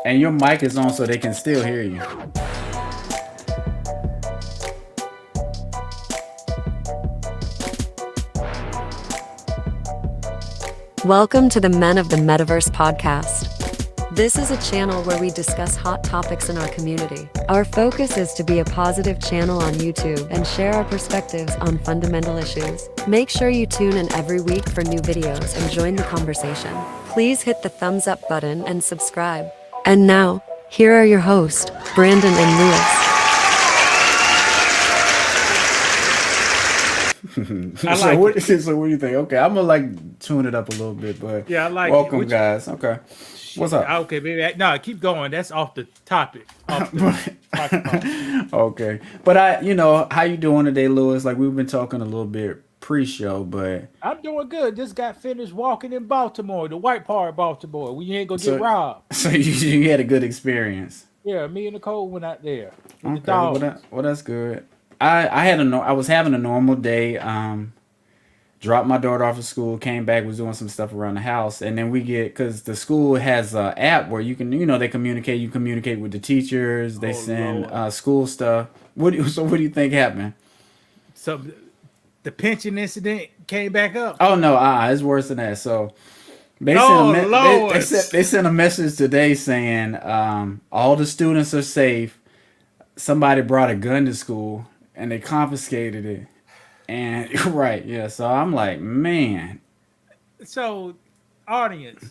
And your mic is on so they can still hear you. Welcome to the Men of the Metaverse podcast. This is a channel where we discuss hot topics in our community. Our focus is to be a positive channel on YouTube and share our perspectives on fundamental issues. Make sure you tune in every week for new videos and join the conversation. Please hit the thumbs up button and subscribe. And now, here are your hosts, Brandon and Lewis. So what do you think? Okay, I'm gonna tune it up a little bit, but Yeah, I like welcome it. guys. Okay, what's up? Okay, baby. No, keep going. That's off the topic. Off the topic. Okay, but how you doing today, Lewis? Like we've been talking a little bit pre-show, but I'm doing good. Just got finished walking in Baltimore, the white part of Baltimore. We ain't gonna So- get robbed. so you had a good experience. Yeah, me and Nicole went out there with the Okay, well, dogs. that's good. I was having a normal day. Dropped my daughter off at school, came back, was doing some stuff around the house, and then because the school has an app where you can, they communicate. You communicate with the teachers. They Oh, send Lord. school stuff. What do you think happened? So the pension incident came back up. Oh no, it's worse than that. So they Oh, sent Lord. they sent a message today saying all the students are safe. Somebody brought a gun to school and they confiscated it. And right, yeah. So I'm like, man, So, audience,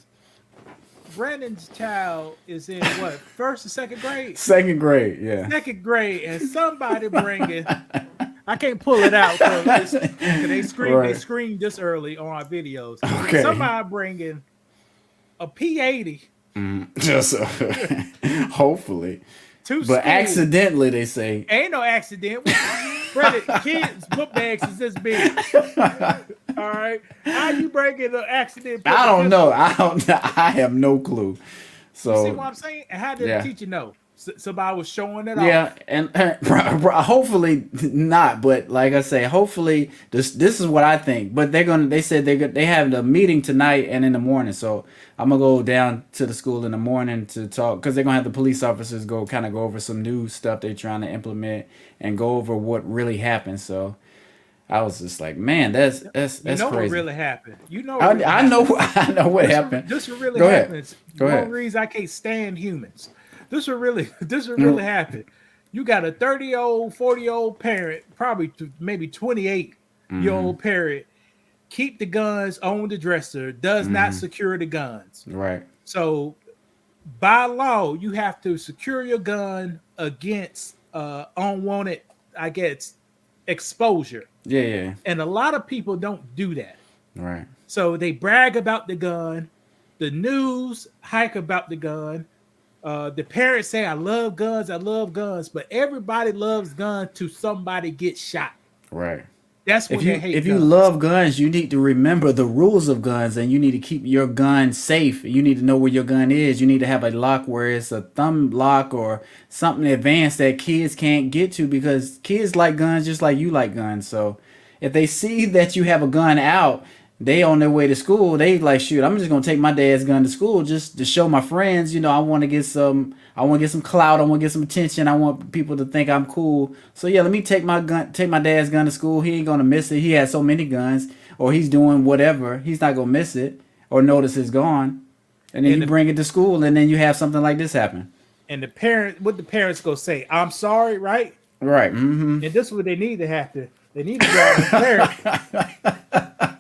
Brandon's child is in what, first or second grade? second grade, yeah. Second grade, and somebody bringing. I can't pull it out because they scream. Right. They scream this early on our videos. Okay. Somebody bringing a P80 Just hopefully, to but school. accidentally they say. Ain't no accident. Brandon, kids' book bags is this big. All right, how you bringing an accident? I don't know. I have no clue. So See what I'm saying? And how did Yeah. the teacher know? Somebody was showing it yeah, off. and hopefully not. But like I say, hopefully this is what I think. But they said they have the meeting tonight and in the morning. So I'm gonna go down to the school in the morning to talk because they're gonna have the police officers go over some new stuff they're trying to implement and go over what really happened. So I was just like, man, that's You know crazy. what really happened. You know. What really I know I know what happened. This what really Go ahead. happens. Go One ahead. reason I can't stand humans. This what really happened. You got a 30-year-old, 40-year-old parent, probably maybe 28-year-old Mm-hmm. parent, keep the guns on the dresser, does not secure the guns. Right. So by law, you have to secure your gun against unwanted, I guess, exposure. Yeah. Yeah. And a lot of people don't do that. Right. So they brag about the gun. The news hike about the gun. The parents say, I love guns, but everybody loves guns till somebody gets shot. Right. That's when If they hate you guns. love guns, you need to remember the rules of guns, and you need to keep your gun safe. You need to know where your gun is. You need to have a lock where it's a thumb lock or something advanced that kids can't get to because kids like guns just like you like guns. So if they see that you have a gun out, they on their way to school, they like, shoot, I'm just gonna take my dad's gun to school just to show my friends, I want to get some clout, I want to get some attention, I want people to think I'm cool. So yeah, let me take my dad's gun to school. He ain't gonna miss it. He has so many guns, or he's doing whatever. He's not gonna miss it or notice it's gone. And then you bring it to school, and then you have something like this happen. And the parents go say, I'm sorry, right? Right. Mm-hmm. And this is what they need to happen. They need to grab the parents.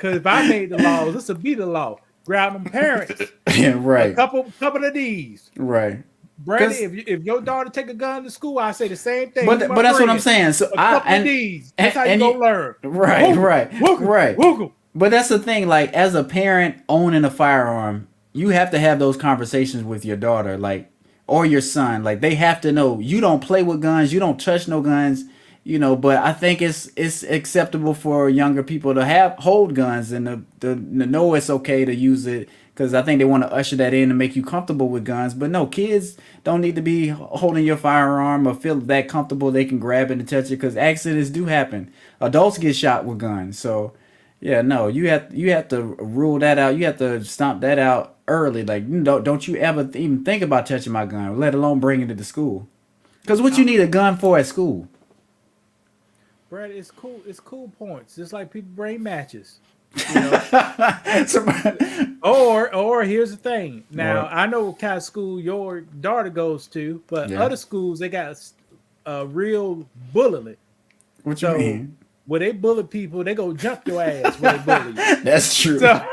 Because if I made the laws, this would be the law. Grab them parents. Yeah. Right. A couple of these. Right. Brandon, if your daughter take a gun to school, I say the same thing. But that's what I'm saying. So A couple of these. That's how you and gonna learn. Right. Woogle, Right. woogle, Right. woogle. But that's the thing, like as a parent owning a firearm, you have to have those conversations with your daughter, like, or your son. Like they have to know you don't play with guns, you don't touch no guns, but I think it's acceptable for younger people to hold guns and to know it's okay to use it because I think they want to usher that in to make you comfortable with guns. But no, kids don't need to be holding your firearm or feel that comfortable they can grab it and touch it because accidents do happen. Adults get shot with guns, so yeah, no, you have to rule that out. You have to stomp that out early. Like, don't you ever even think about touching my gun, let alone bringing it to school. Because what you need a gun for at school? Brad, it's cool. It's cool points. Just like people bring matches. You know? or here's the thing. Now What? I know what kind of school your daughter goes to, but Yeah. other schools they got a real bullying. What you So mean? when they bully people, they go jump your ass when they bully you. That's true. So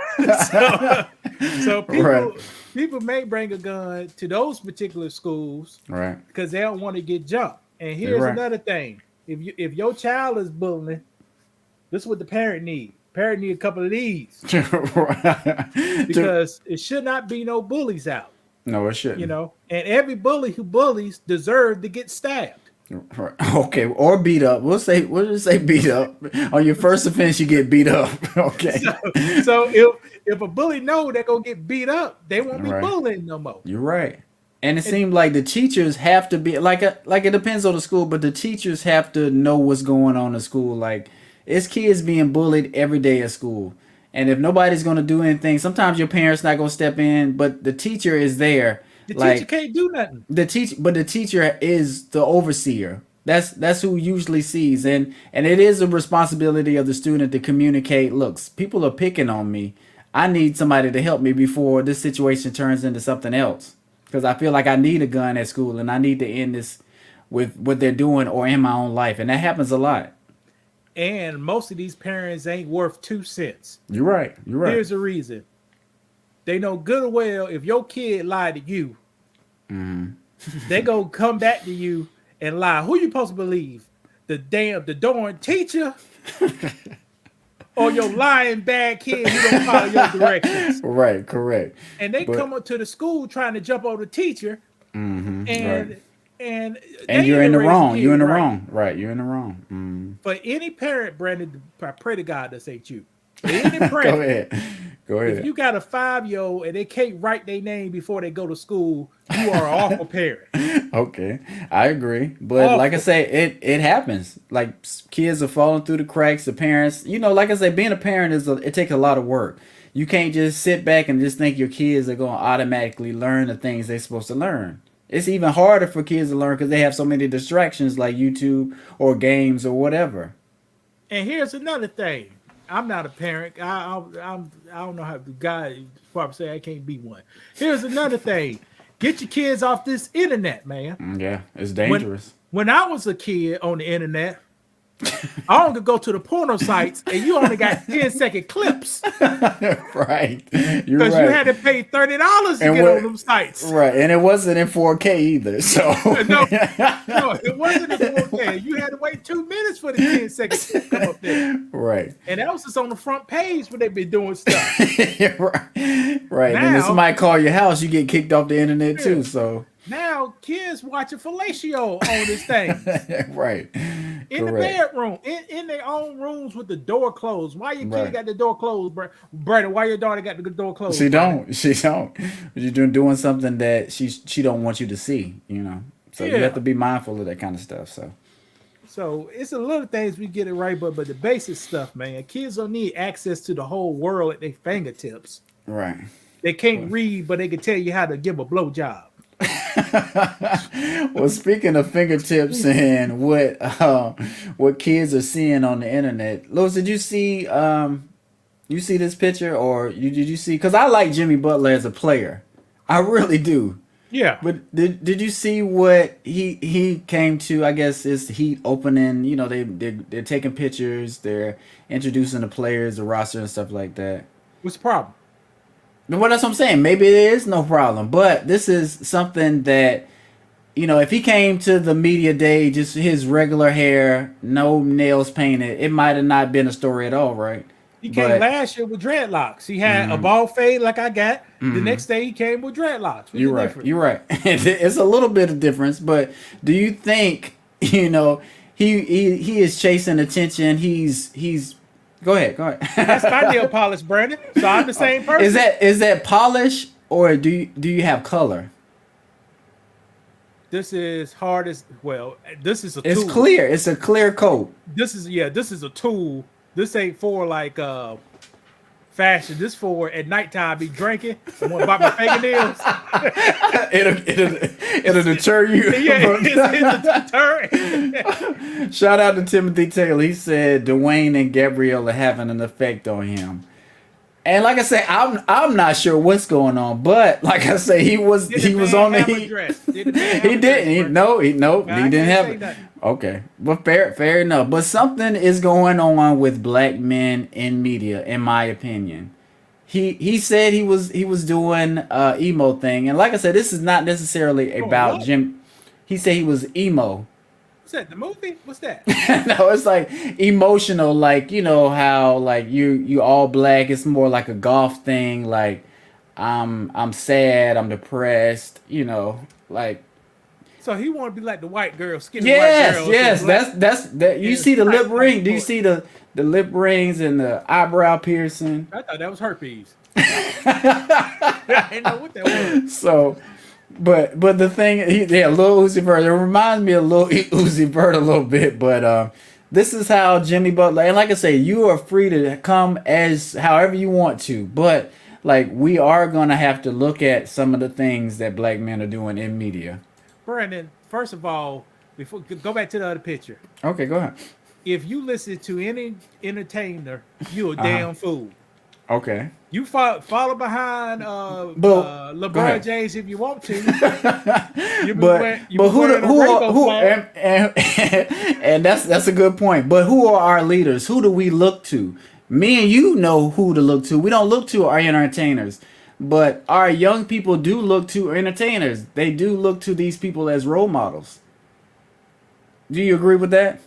people Right. people may bring a gun to those particular schools Right. because they don't want to get jumped. And here's right. another thing: if your child is bullying, this is what the parent need. Parent need a couple of these because it should not be no bullies out. No, it shouldn't. You know, and every bully who bullies deserves to get stabbed. Right. Okay, or beat up. We'll just say beat up. On your first offense, you get beat up. Okay. So if a bully know they're gonna get beat up, they won't be Right. bullying no more. You're right. And it seems like the teachers have to be like it depends on the school, but the teachers have to know what's going on in school. Like it's kids being bullied every day at school. And if nobody's gonna do anything, sometimes your parents not gonna step in, but the teacher is there. The like teacher can't do nothing. the teacher is the overseer. That's who usually sees, and it is a responsibility of the student to communicate. Look, people are picking on me. I need somebody to help me before this situation turns into something else. Because I feel like I need a gun at school, and I need to end this with what they're doing or in my own life, and that happens a lot. And most of these parents ain't worth 2 cents. You're right. You're right. Here's the reason. They know good and well if your kid lied to you, they gonna come back to you and lie. Who you supposed to believe? The darn teacher or your lying bad kid who don't follow your directions? Right. Correct. And they But- come up to the school trying to jump over the teacher, and right. and And they you're in ain't the raising wrong. kids You're in the right. wrong. Right. You're in the wrong. For any parent, Brandon, I pray to God this ain't you. For any Go parent, ahead. Go ahead. if you got a 5-year-old and they can't write their name before they go to school, you are an awful parent. Okay, I agree, but like I say, it happens. Like kids are falling through the cracks. The parents, like I say, being a parent it takes a lot of work. You can't just sit back and just think your kids are going to automatically learn the things they're supposed to learn. It's even harder for kids to learn because they have so many distractions like YouTube or games or whatever. And here's another thing. I'm not a parent. I don't know how the guy probably say I can't be one. Here's another thing. Get your kids off this internet, man. Yeah, it's dangerous. When I was a kid on the internet, I only could go to the porno sites and you only got 10-second clips Right, you're because right. you had to pay $30 to And get what- on them sites. Right, and it wasn't in 4K either. So No, it wasn't a 4K. You had to wait 2 minutes for the 10 seconds to come up there. right. And that was just on the front page when they been doing stuff. right. Right. And then Now- somebody call your house, you get kicked off the internet too. So Now kids watching fellatio on this thing right. in the Correct. bedroom, in their own rooms with the door closed. Why your kid Right. got the door closed, Brandon? Why your daughter got the door closed? She don't. You're doing something that she don't want you to see, So you Yeah. have to be mindful of that kind of stuff. So So it's a little things we get it right, but the basic stuff, man. Kids don't need access to the whole world at their fingertips. right. They can't read, but they can tell you how to give a blowjob. Well, speaking of fingertips and what kids are seeing on the internet, Louis, did you see this picture or did you see? Because I like Jimmy Butler as a player, I really do. Yeah, But did you see what he came to? I guess it's Heat opening. They're taking pictures, they're introducing the players, the roster, and stuff like that. what's the problem? But that's what I'm saying. Maybe there is no problem, but this is something that, if he came to the media day, just his regular hair, no nails painted, it might have not been a story at all, right? He came But- last year with dreadlocks. He had a bald fade like I got. The next day he came with dreadlocks. What's You're the right. difference? You're right. It's a little bit of difference, but do you think he is chasing attention? He's go ahead. That's my nail polish, Brandon. So I'm the same person. Is that polish or do you have color? This is hard as well. This is a It's tool. clear. It's a clear coat. This is a tool. This ain't for like fashion. This for at nighttime be drinking. I want to buy my fingernails. It'll deter you. Yeah, it's a deterrent. Shout out to Timothy Taylor. He said Dwayne and Gabrielle are having an effect on him. And like I say, I'm not sure what's going on, but like I say, he was on the He didn't. He didn't have it. Okay, but fair enough. But something is going on with black men in media, in my opinion. He said he was doing emo thing, and like I said, this is not necessarily about Jim. He said he was emo. What's that? The movie? What's that? No, it's like emotional, like you know how like you all black. It's more like a golf thing. Like I'm sad, I'm depressed. You know, like. So he want to be like the white girl, skinny white girl. Yes, that's that. You see the lip ring? Do you see the lip rings and the eyebrow piercing? I thought that was herpes. I didn't know what that was. So. But the thing, Lil Uzi Vert. It reminds me of Lil Uzi Vert a little bit. But this is how Jimmy Butler. And like I say, you are free to come as however you want to. But like we are gonna have to look at some of the things that black men are doing in media. Brandon, first of all, before go back to the other picture. Okay, go ahead. If you listen to any entertainer, you a damn fool. Okay. You follow behind LeBron James if you want to. And that's a good point. But who are our leaders? Who do we look to? Me and you know who to look to. We don't look to our entertainers. But our young people do look to entertainers. They do look to these people as role models. Do you agree with that?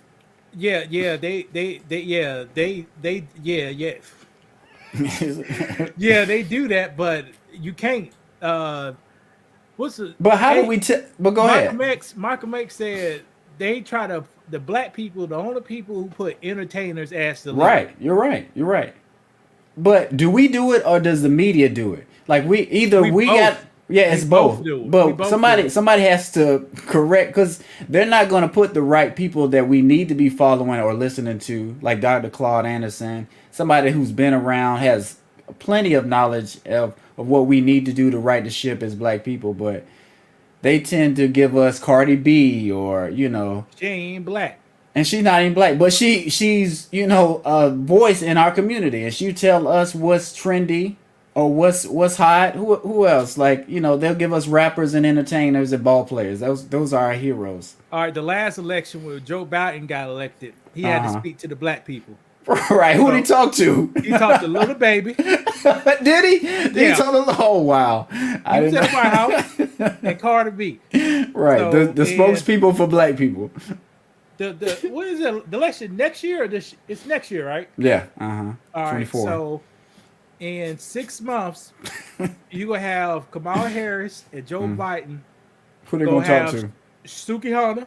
Yeah, yeah, yeah, they do that, but you can't. What's the? But how do we? But go ahead. Malcolm X said they try to. The black people, the only people who put entertainers as the leader. Right. You're right. But do we do it or does the media do it? Like it's both. But somebody has to correct because they're not going to put the right people that we need to be following or listening to, like Dr. Claude Anderson, somebody who's been around, has plenty of knowledge of what we need to do to right the ship as black people. But they tend to give us Cardi B or, she ain't black. And she's not even black, but she's a voice in our community, and she tell us what's trendy or what's hot. Who else? Like they'll give us rappers and entertainers and ball players. Those are our heroes. All right, the last election where Joe Biden got elected, he had to speak to the black people. Right? Who did he talk to? He talked to Little Baby. Did he? Did he talk to? Oh wow! He was at the White House and Cardi B. Right, so, the spokespeople for black people. The what is it? The election next year? It's next year, right? Yeah. All right. 24. So in 6 months, you gonna have Kamala Harris and Joe Biden. Who they gonna talk to? Suki Honda.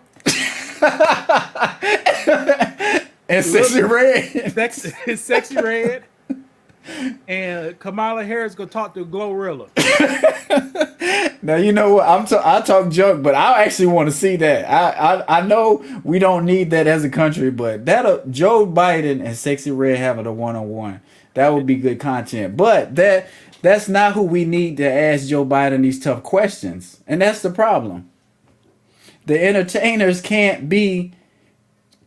And Sexy Red. Sexy Red. And Kamala Harris gonna talk to Glorilla. Now you know what I talk junk, but I actually want to see that. I know we don't need that as a country, but that Joe Biden and Sexy Red having a one-on-one, that would be good content. But that's not who we need to ask Joe Biden these tough questions, and that's the problem. The entertainers can't be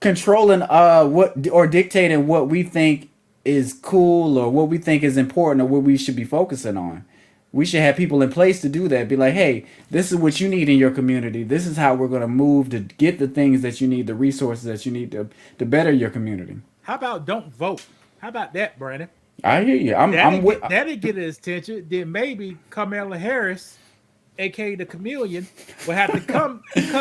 controlling what or dictating what we think is cool or what we think is important or what we should be focusing on. We should have people in place to do that. Be like, hey, this is what you need in your community. This is how we're going to move to get the things that you need, the resources that you need to better your community. How about don't vote? How about that, Brandon? I hear you. That'd get his attention. Then maybe Kamala Harris, aka the Chameleon, will have to come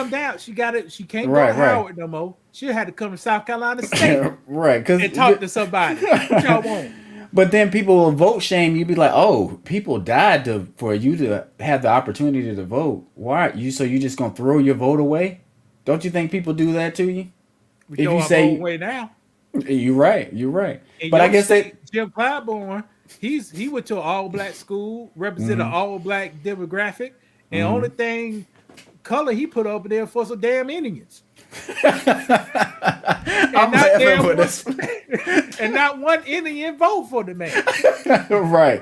down. She can't go to Howard no more. She had to come to South Carolina State, right? And talk to somebody. What y'all want? But then people will vote shame. You'd be like, oh, people died for you to have the opportunity to vote. Why? So you just gonna throw your vote away? Don't you think people do that to you? We if you say away now. You're right. And but I guess Jim Clyburn, he went to an all black school, represented an all black demographic, and only thing color he put over there for some damn Indians. I'm laughing for this. And not one Indian vote for the man. Right,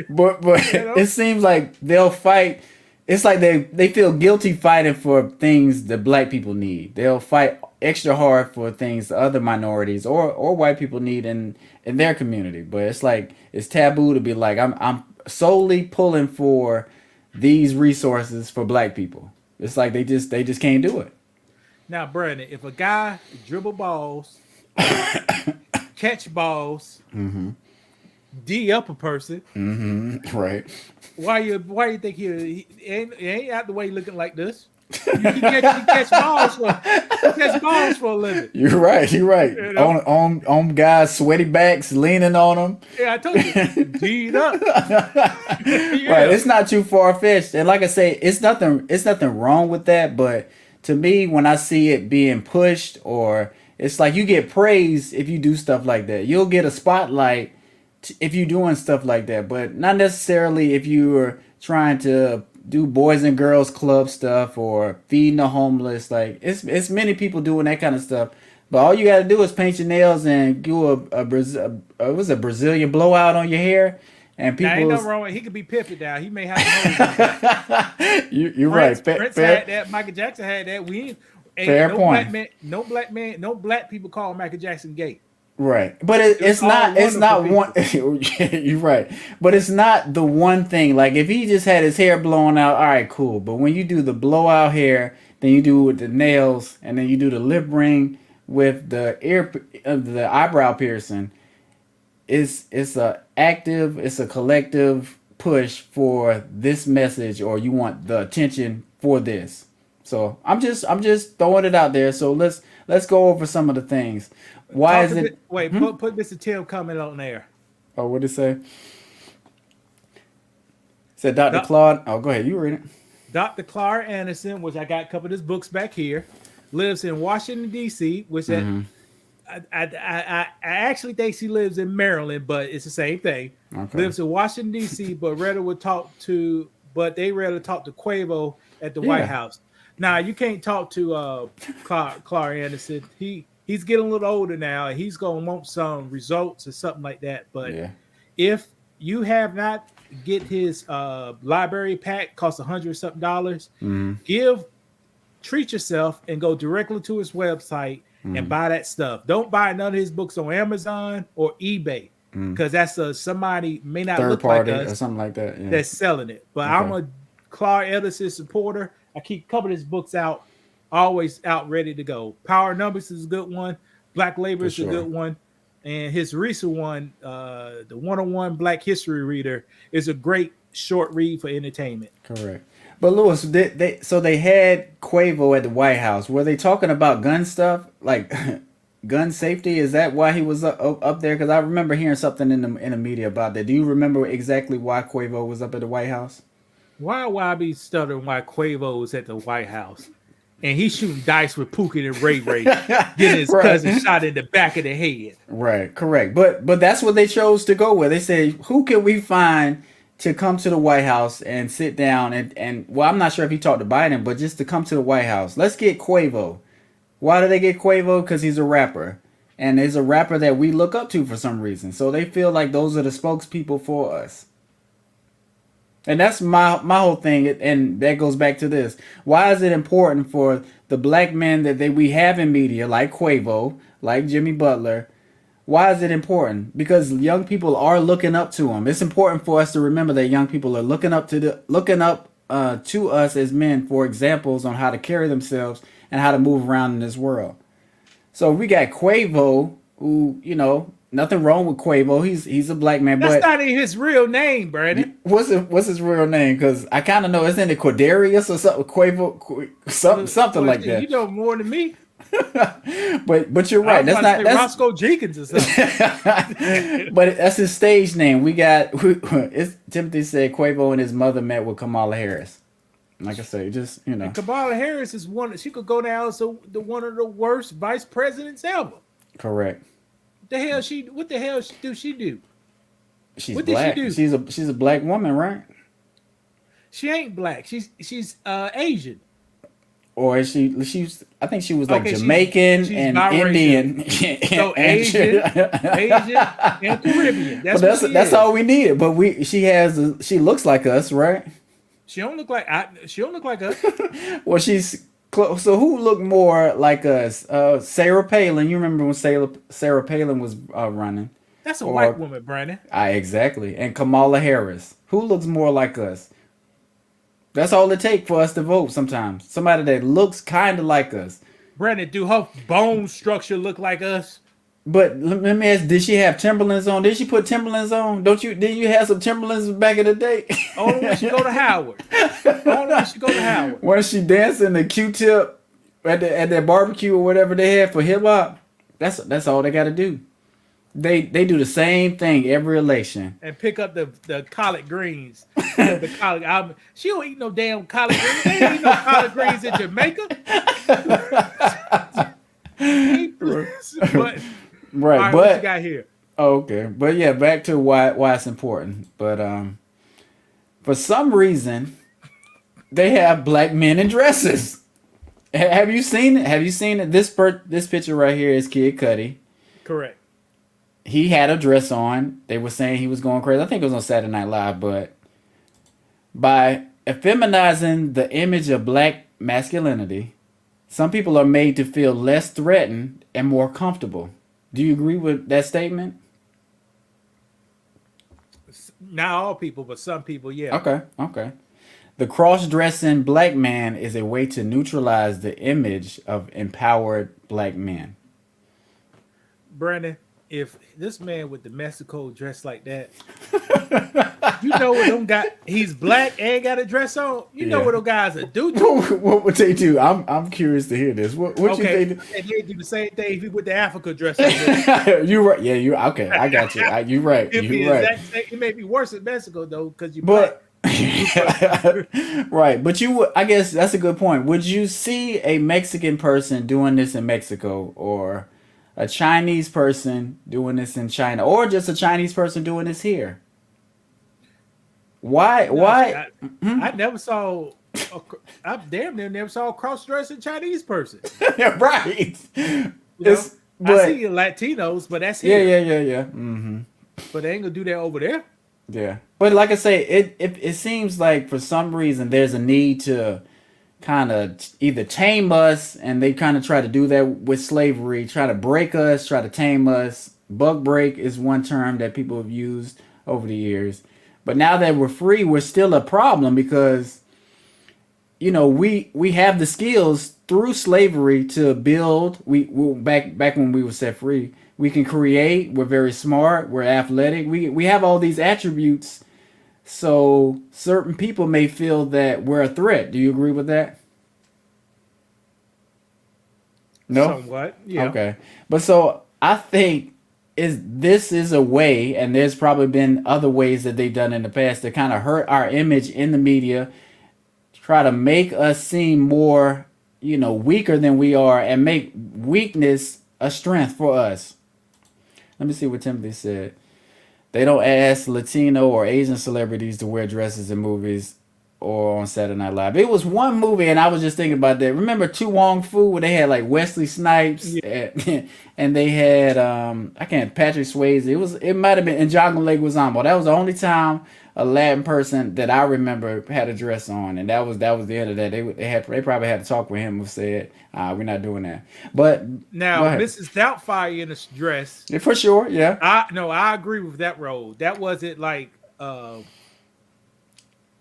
but You know? it seems like they'll fight. It's like they feel guilty fighting for things that black people need. They'll fight extra hard for things the other minorities or white people need in their community. But it's like it's taboo to be like I'm solely pulling for these resources for black people. It's like they just can't do it. Now, Brandon, if a guy dribble balls, catch balls, D up a person, Right. why you think he ain't out the way looking like this? He catch balls for a living. You're right. You're right. You know? On guys' sweaty backs, leaning on them. Yeah, I told you, D'd up. Yeah. Right. It's not too far fetched, and like I say, it's nothing. It's nothing wrong with that. But to me, when I see it being pushed, or it's like you get praise if you do stuff like that. You'll get a spotlight if you're doing stuff like that, but not necessarily if you are trying to do boys and girls club stuff or feeding the homeless. Like it's many people doing that kind of stuff. But all you got to do is paint your nails and do a Brazilian blowout on your hair, and Now, ain't people. nothing wrong with he could be pimped down. He may have to hold You're right. Prince had that. Michael Jackson had that. Fair no point. Black man, no black people call Michael Jackson gay. Right, but it's all not. It's not wonderful one. You're right, but it's not the one thing. Like if he just had his hair blown out, all right, cool. But when you do the blowout hair, then you do it with the nails, and then you do the lip ring with the eyebrow piercing. It's a active. It's a collective push for this message, or you want the attention for this. So I'm just throwing it out there. So let's go over some of the things. Why is it? Wait, put Mr. Tim comment on there. Oh, what did it say? Said Dr. Claude. Oh, go ahead. You read it. Dr. Clark Anderson, which I got a couple of his books back here, lives in Washington, D.C., which I actually think she lives in Maryland, but it's the same thing. Okay. Lives in Washington, D.C., but they rather talk to Quavo at the White House. Now, you can't talk to Clark Anderson. He's getting a little older now, and he's going to want some results or something like that. But if you have not get his library pack, costs $100 something, treat yourself and go directly to his website and buy that stuff. Don't buy none of his books on Amazon or eBay because that's somebody may not Third look party like us or something like that. Yeah. that's selling it. But Okay. I'm a Clark Anderson supporter. I keep a couple of his books out, always out ready to go. Power Numbers is a good one. Black Labor is a good one. And his recent one, the 101 Black History Reader, is a great short read for entertainment. Correct. But Lewis, they had Quavo at the White House. Were they talking about gun stuff, like gun safety? Is that why he was up there? Because I remember hearing something in the media about that. Do you remember exactly why Quavo was up at the White House? Why I be stuttering why Quavo was at the White House? And he's shooting dice with Pookie and Ray Ray, getting his cousin shot in the back of the head. Right, correct. But that's what they chose to go with. They said, who can we find to come to the White House and sit down and well, I'm not sure if he talked to Biden, but just to come to the White House. Let's get Quavo. Why do they get Quavo? Because he's a rapper. And there's a rapper that we look up to for some reason. So they feel like those are the spokespeople for us. And that's my whole thing, and that goes back to this. Why is it important for the black men that we have in media, like Quavo, like Jimmy Butler? Why is it important? Because young people are looking up to him. It's important for us to remember that young people are looking up to us as men for examples on how to carry themselves and how to move around in this world. So we got Quavo, who, nothing wrong with Quavo. He's a black man. That's but not even his real name, Brandon. What's his real name? Because I kind of know. Isn't it Quadarius or something? Quavo, something like that. You know more than me. But you're right. That's Roscoe Jenkins or something. But that's his stage name. Timothy said Quavo and his mother met with Kamala Harris. Like I say, just And Kamala Harris is one. She could go down as one of the worst vice presidents ever. Correct. What the hell do she do? She's what black. Did she do? She's a black woman, right? She ain't black. She's Asian. or is she's I think she was like Okay, Jamaican she's and biracial. Indian. So Asian, and Caribbean. But That's what she that's is. all we needed. But she looks like us, right? She don't look like us. Well, she's close. So who looked more like us? Sarah Palin. You remember when Sarah Palin was running? That's a Or white woman, Brandon. exactly. And Kamala Harris. Who looks more like us? That's all it takes for us to vote sometimes. Somebody that looks kind of like us. Brandon, do her bone structure look like us? But let me ask, did she have Timberlands on? Did she put Timberlands on? Didn't you have some Timberlands back in the day? Only when she go to Howard. Only when she go to Howard. When she dancing the Q-tip at that barbecue or whatever they had for hip hop, that's all they got to do. They do the same thing every election. And pick up the collard greens. The collard. She don't eat no damn collard greens. They don't eat no collard greens in Jamaica. But Right, all right, what but you got here? okay, but yeah, back to why it's important. But for some reason, they have black men in dresses. Have you seen it? Have you seen it? This picture right here is Kid Cudi. Correct. He had a dress on. They were saying he was going crazy. I think it was on Saturday Night Live, but by effeminizing the image of black masculinity, some people are made to feel less threatened and more comfortable. Do you agree with that statement? Not all people, but some people, yeah. Okay. The cross-dressing black man is a way to neutralize the image of empowered black men. Brandon, if this man with the Mexico dressed like that, you know what them got? He's black and got a dress on. You know Yeah. what them guys are do to? What would they do? I'm curious to hear this. What you Okay, think? and they do the same thing if he with the Africa dress on. You right? Yeah, you okay? I got you. You right. It You right. it may be worse in Mexico though, because you But right, but you would. I guess that's a good point. Would you see a Mexican person doing this in Mexico, or a Chinese person doing this in China, or just a Chinese person doing this here? Why? Why? I never saw. I damn near never saw a cross-dressing Chinese person. Right. You It's know? I but see Latinos, but that's yeah, here. yeah. Mm-hmm. But they ain't gonna do that over there. Yeah, but like I say, it seems like for some reason there's a need to kind of either tame us, and they kind of try to do that with slavery, try to break us, try to tame us. Buck break is one term that people have used over the years. But now that we're free, we're still a problem because, you know, we have the skills through slavery to build. We back when we were set free, we can create. We're very smart. We're athletic. We have all these attributes. So certain people may feel that we're a threat. Do you agree with that? No. Somewhat, yeah. Okay. But so I think this is a way, and there's probably been other ways that they've done in the past to kind of hurt our image in the media, try to make us seem more, you know, weaker than we are, and make weakness a strength for us. Let me see what Timothy said. They don't ask Latino or Asian celebrities to wear dresses in movies or on Saturday Night Live. It was one movie, and I was just thinking about that. Remember To Wong Fu, where they had like Wesley Snipes, and they had Patrick Swayze. It might have been N'Jungle Leguizamo. That was the only time a Latin person that I remember had a dress on, and that was the end of that. They probably had to talk with him and said, "We're not doing that." But Now, Mrs. Doubtfire in a dress. yeah, for sure, yeah. I agree with that role. That wasn't like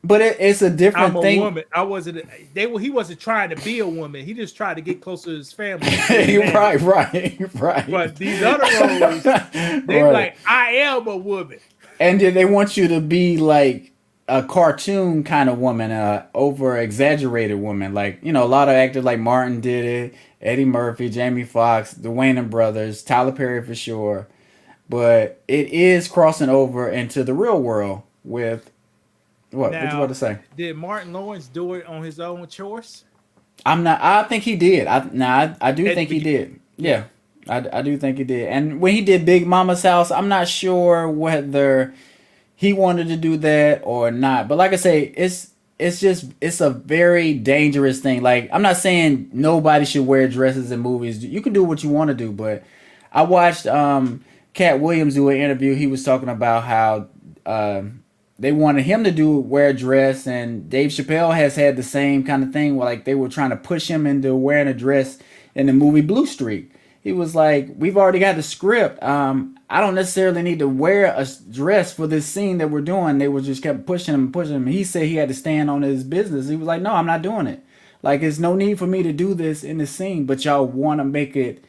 But it's a different I'm a thing. woman. I wasn't. He wasn't trying to be a woman. He just tried to get closer to his family. right. But these other roles, they're Right. like, I am a woman. And then they want you to be like a cartoon kind of woman, over exaggerated woman. Like, you know, a lot of actors like Martin did it, Eddie Murphy, Jamie Foxx, the Wayans brothers, Tyler Perry for sure. But it is crossing over into the real world with what you about to say? Did Martin Lawrence do it on his own choice? I think he did. I do think he did. Yeah. I do think he did. And when he did Big Mama's House, I'm not sure whether he wanted to do that or not. But like I say, it's a very dangerous thing. Like, I'm not saying nobody should wear dresses in movies. You can do what you want to do, but I watched Cat Williams do an interview. He was talking about how they wanted him to wear a dress, and Dave Chappelle has had the same kind of thing where like they were trying to push him into wearing a dress in the movie Blue Streak. He was like, "We've already got the script. I don't necessarily need to wear a dress for this scene that we're doing." They were just kept pushing him and pushing him. He said he had to stand on his business. He was like, "No, I'm not doing it. Like, there's no need for me to do this in the scene, but y'all want to make it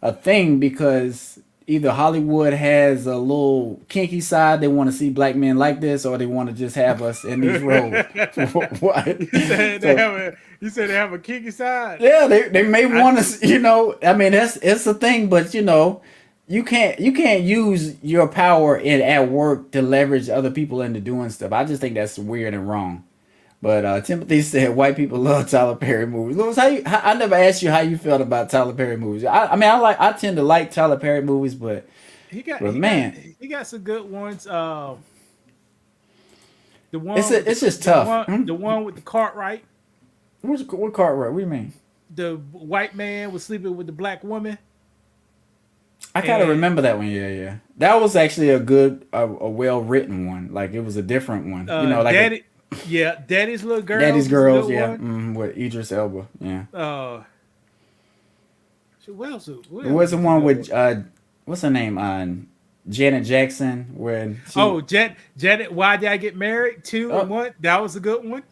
a thing because either Hollywood has a little kinky side, they want to see black men like this, or they want to just have us in these roles." What? You said they have a kinky side. Yeah, they may want to, I mean, it's a thing, but you can't use your power at work to leverage other people into doing stuff. I just think that's weird and wrong. But Timothy said white people love Tyler Perry movies. Louis, I never asked you how you felt about Tyler Perry movies. I tend to like Tyler Perry movies, but he got some good ones. The one it's just tough. The one with the Cartwright. What Cartwright? What do you mean? The white man was sleeping with the black woman. I kind of remember that one. Yeah. That was actually a good, a well-written one. Like, it was a different one. Like Daddy's Little Girls. Daddy's Girls, yeah. With Idris Elba, yeah. What else? It was the one with, what's her name? Janet Jackson. Janet, Why Did I Get Married? 2 and 1. That was a good one.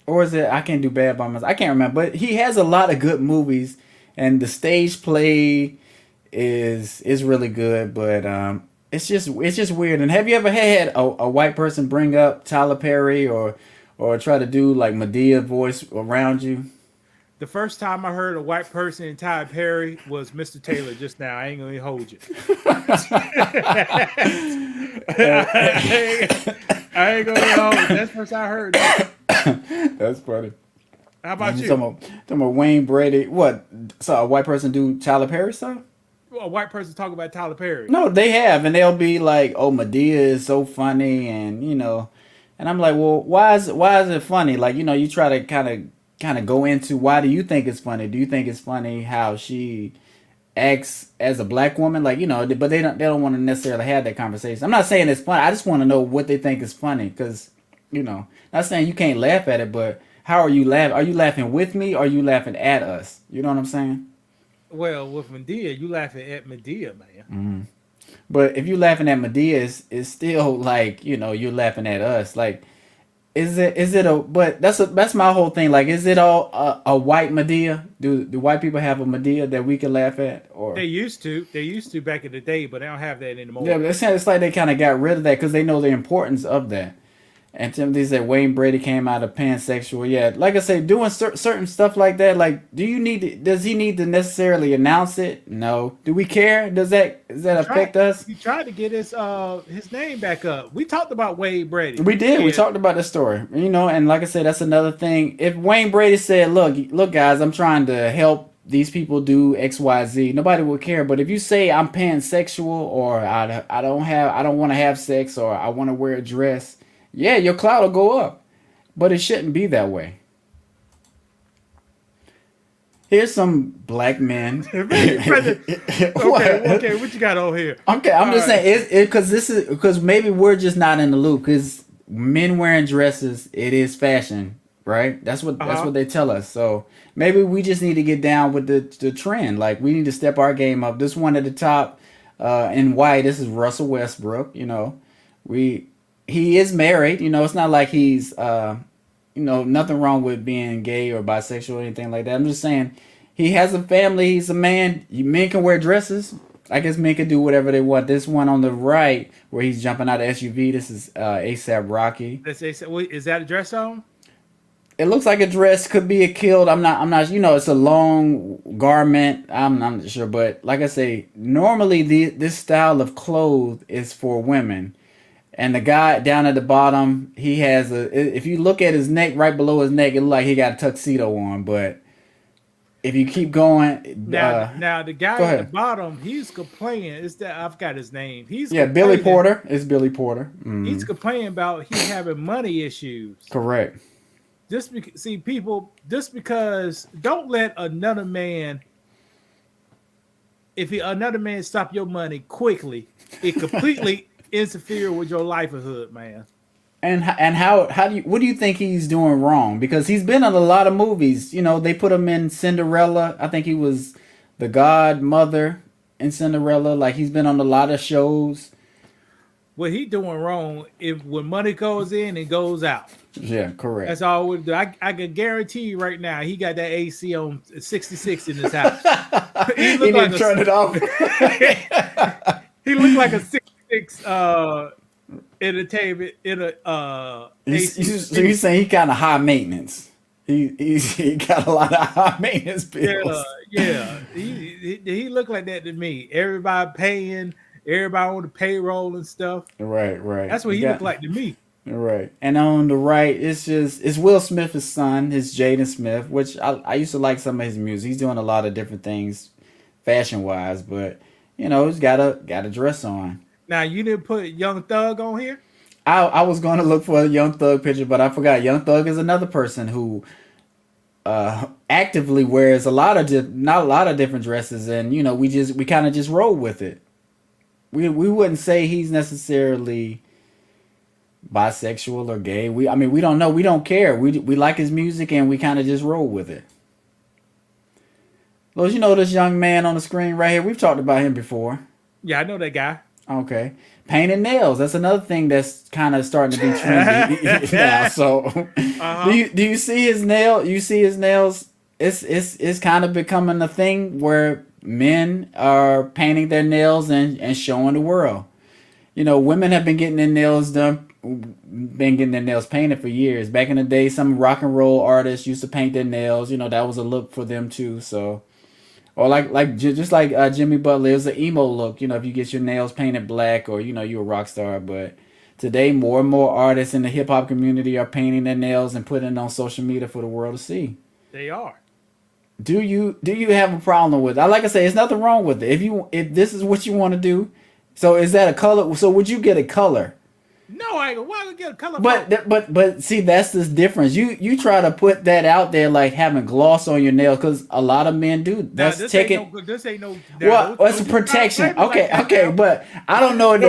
Or is it I Can't Do Bad by Myself? I can't remember. But he has a lot of good movies, and the stage play is really good. But it's just weird. And have you ever had a white person bring up Tyler Perry or try to do like Madea voice around you? The first time I heard a white person in Tyler Perry was Mr. Taylor just now. I ain't gonna hold you. I ain't gonna hold you. That's the first I heard that. That's funny. How about you? Talking about Wayne Brady. What? So a white person do Tyler Perry stuff? A white person talk about Tyler Perry. No, they have, and they'll be like, "Oh, Madea is so funny," and and I'm like, "Well, why is it funny?" Like, you try to kind of go into why do you think it's funny? Do you think it's funny how she acts as a black woman? Like, but they don't want to necessarily have that conversation. I'm not saying it's funny. I just want to know what they think is funny because, not saying you can't laugh at it, but how are you laughing? Are you laughing with me or are you laughing at us? You know what I'm saying? Well, with Madea, you laughing at Madea, man. Mm-hmm. But if you're laughing at Madea, it's still like, you're laughing at us. Like, but that's my whole thing. Like, is it all a white Madea? Do white people have a Madea that we can laugh at? Or they used to back in the day, but they don't have that anymore. Yeah, but it's like they kind of got rid of that because they know the importance of that. And Timothy said Wayne Brady came out of pansexual. Yeah, like I said, doing certain stuff like that. Like, does he need to necessarily announce it? No. Do we care? Does that affect us? He tried to get his name back up. We talked about Wayne Brady. We did. Yeah. We talked about the story. And like I said, that's another thing. If Wayne Brady said, "Look, guys, I'm trying to help these people do XYZ," nobody would care. But if you say I'm pansexual or I don't want to have sex or I want to wear a dress. Yeah, your clout will go up, but it shouldn't be that way. Here's some black men. Okay, what you got on here? Okay, I'm just saying because maybe we're just not in the loop. Because men wearing dresses, it is fashion, right? That's what they tell us. So maybe we just need to get down with the trend. Like, we need to step our game up. This one at the top in white. This is Russell Westbrook. He is married, it's not like he's, nothing wrong with being gay or bisexual or anything like that. I'm just saying he has a family. He's a man. Men can wear dresses. I guess men can do whatever they want. This one on the right where he's jumping out of SUV, this is A$AP Rocky. Is that a dress on? It looks like a dress, could be a kilt. I'm not, it's a long garment. I'm not sure. But like I say, normally this style of clothes is for women. And the guy down at the bottom, he has if you look at his neck, right below his neck, it looks like he got a tuxedo on. But if you keep going, now the guy at the bottom, he's complaining. I've got his name. Billy Porter. It's Billy Porter. Mm-hmm. He's complaining about he having money issues. Correct. see people just because don't let another man another man stop your money quickly, it completely interfere with your livelihood, man. And how do you what do you think he's doing wrong? Because he's been in a lot of movies. You know, they put him in Cinderella. I think he was the godmother in Cinderella. Like he's been on a lot of shows. What he doing wrong if when money goes in and goes out. Yeah, correct. That's all we do. I can guarantee you right now, he got that AC on 66 in his house. He need to turn it off. He looked like a 66 entertainment in a AC. So you saying he kind of high maintenance? He got a lot of high maintenance bills. Yeah. He looked like that to me. Everybody paying, everybody on the payroll and stuff. Right. That's what he looked like to me. Right. And on the right, it's Will Smith's son, it's Jaden Smith, which I used to like some of his music. He's doing a lot of different things fashion wise, but you know, he's got a dress on. Now you didn't put Young Thug on here? I was going to look for a Young Thug picture, but I forgot. Young Thug is another person who actively wears not a lot of different dresses, and you know, we kind of just roll with it. We wouldn't say he's necessarily bisexual or gay. We don't know. We don't care. We like his music and we kind of just roll with it. Los, you know this young man on the screen right here? We've talked about him before. Yeah, I know that guy. Okay. Painting nails. That's another thing that's kind of starting to be trendy now. So do you see his nail? You see his nails? It's kind of becoming a thing where men are painting their nails and showing the world. You know, women have been getting their nails done, been getting their nails painted for years. Back in the day, some rock and roll artists used to paint their nails. You know, that was a look for them too. So, or just like Jimmy Butler, it was an emo look. You know, if you get your nails painted black, or you know, you're a rock star. But today, more and more artists in the hip hop community are painting their nails and putting it on social media for the world to see. They are. Do you have a problem with it? Like I say, there's nothing wrong with it. If this is what you want to do. So is that a color? So would you get a color? No, I ain't. Why would I get a color? But see, that's the difference. You try to put that out there like having gloss on your nail, because a lot a lot of men do. That's taking. This ain't no. Well, it's a protection. Okay, but I don't know I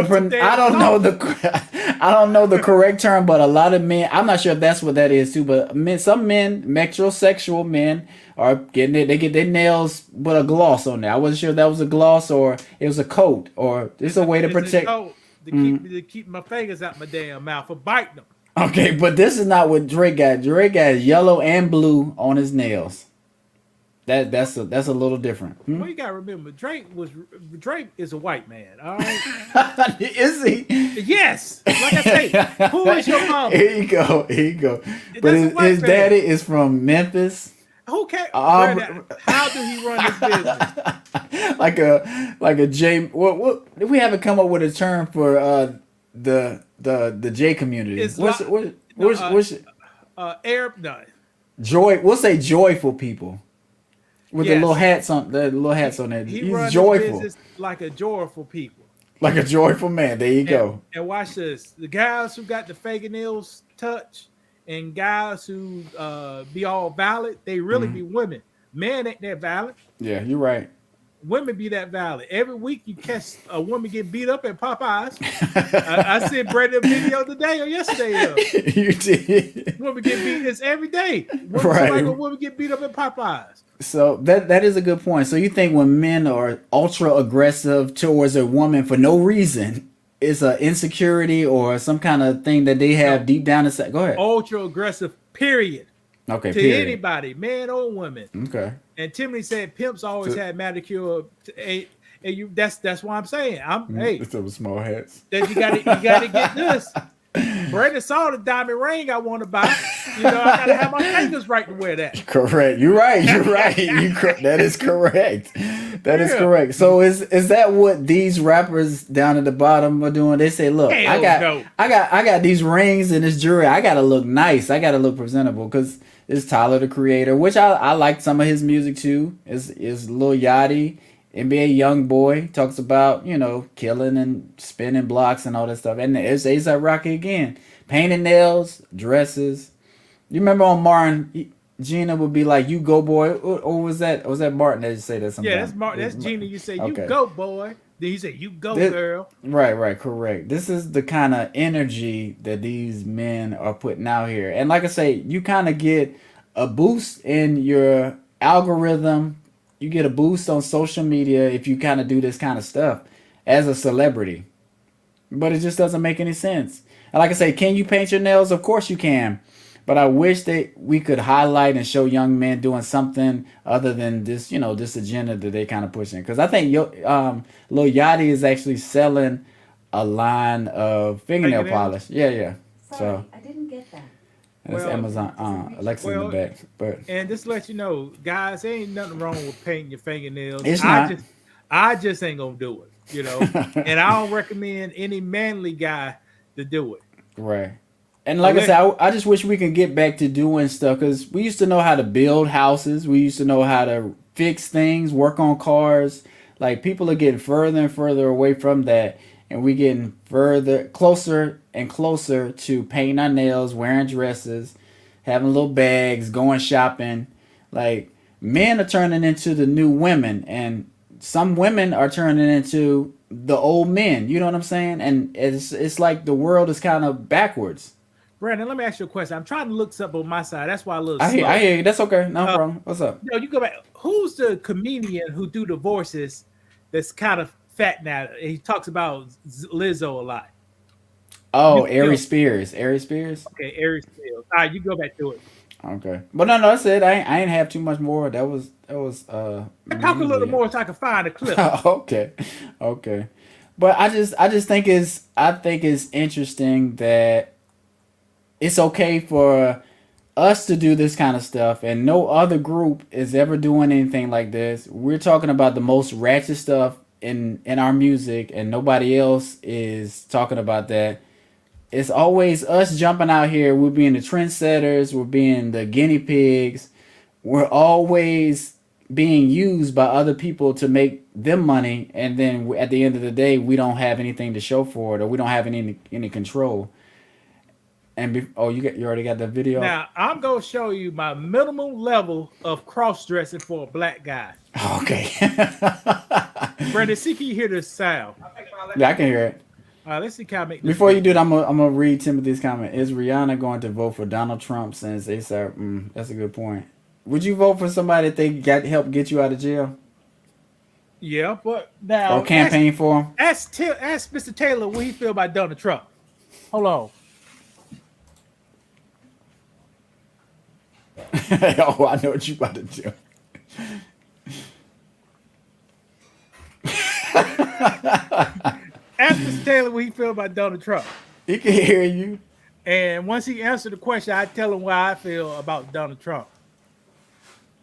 don't know the correct term, but a lot of men. I'm not sure if that's what that is too. But some men, metrosexual men, are getting it. They get their nails with a gloss on there. I wasn't sure if that was a gloss or it was a coat, or it's a way to protect. To keep my fingers out my damn mouth for biting them. Okay, but this is not what Drake got. Drake got yellow and blue on his nails. That's a little different. Well, you gotta remember, Drake is a white man. All right, is he? Yes. Like I say, who is your mom? Here you go. But his daddy is from Memphis. Who cares? How do he run his business? like a J. What we haven't come up with a term for the J community. Arab? No. Joy. We'll say joyful people with the little hats on. The little hats on there. He's joyful. His business like a joyful people. Like a joyful man. There you go. And watch this. The guys who got the fingernails touch and guys who be all valid, they really be women. Men ain't that valid. Yeah, you're right. Women be that valid. Every week you catch a woman get beat up at Popeyes. I sent Brandon a video today or yesterday. You did. Women get beat. It's every day. Right. A woman get beat up at Popeyes. So that is a good point. So you think when men are ultra aggressive towards a woman for no reason, it's an insecurity or some kind of thing that they have deep down inside? Go ahead. Ultra aggressive, period. Okay, to period. anybody, man or woman. Okay. And Timothy said pimps always had manicure. And you, that's why I'm saying hey. It's those small hats. That you gotta get this. Brandon saw the diamond ring I want to buy. You know, I gotta have my fingers right to wear that. Correct. You're right. That is correct. That is correct. So is that what these rappers down at the bottom are doing? They say, look, I got these rings and this jewelry. I gotta look nice. I gotta look presentable because it's Tyler the Creator, which I like some of his music too. Is Lil Yachty. NBA Youngboy talks about, you know, killing and spinning blocks and all that stuff. And it's A$AP Rocky again. Painted nails, dresses. You remember on Martin, Gina would be like, "You go, boy," or was that Martin that say that Yeah, sometimes? that's Mark. That's Gina. You say, "You Okay. go, boy." Then you say, "You go, This, girl." right, correct. This is the kind of energy that these men are putting out here. And like I say, you kind of get a boost in your algorithm. You get a boost on social media if you kind of do this kind of stuff as a celebrity. But it just doesn't make any sense. And like I say, can you paint your nails? Of course you can. But I wish that we could highlight and show young men doing something other than this, this agenda that they kind of pushing. Because I think Lil Yachty is actually selling a line of fingernail Fingernails. polish. Yeah, yeah. So Sorry, I didn't get that. and it's Well, Amazon. Alexa in the well, back, but and just to let you know, guys, there ain't nothing wrong with painting your fingernails. it's not I just ain't gonna do it, and I don't recommend any manly guy to do it. right. And like I said, I just wish we can get back to doing stuff because we used to know how to build houses. We used to know how to fix things, work on cars. Like people are getting further and further away from that, and we getting further, closer and closer to painting our nails, wearing dresses, having little bags, going shopping. Like men are turning into the new women, and some women are turning into the old men. You know what I'm saying? And it's like the world is kind of backwards. Brandon, let me ask you a question. I'm trying to look something on my side. That's why I look I slow. hear you. That's okay. No problem. What's up? No, you go back. Who's the comedian who do the voices that's kind of fat now? He talks about Lizzo a lot. Oh, You Ari feel Spears. Ari Spears. okay, Aries Field. All right, you go back to it. Okay, but no, that's it. I ain't have too much more. That was Talk a little mainly more so I can find a clip. it. Okay, okay. But I just think it's interesting that it's okay for us to do this kind of stuff and no other group is ever doing anything like this. We're talking about the most ratchet stuff in our music and nobody else is talking about that. It's always us jumping out here. We're being the trendsetters, we're being the guinea pigs. We're always being used by other people to make them money and then at the end of the day we don't have anything to show for it or we don't have any control. You already got the video up? Now I'm gonna show you my minimum level of cross dressing for a black guy. Okay. Brandon, see can you hear this sound? Yeah, I can hear it. All right, let's see how I make this. Before you do it, I'm gonna read Timothy's comment. Is Rihanna going to vote for Donald Trump since they said that's a good point. Would you vote for somebody that they got help get you out of jail? Yeah, but now Or campaign for him? ask Mr. Taylor what he feel about Donald Trump. Hold on. Oh, I know what you about to do. Ask Mr. Taylor what he feel about Donald Trump. He can hear you. And once he answered the question, I tell him what I feel about Donald Trump.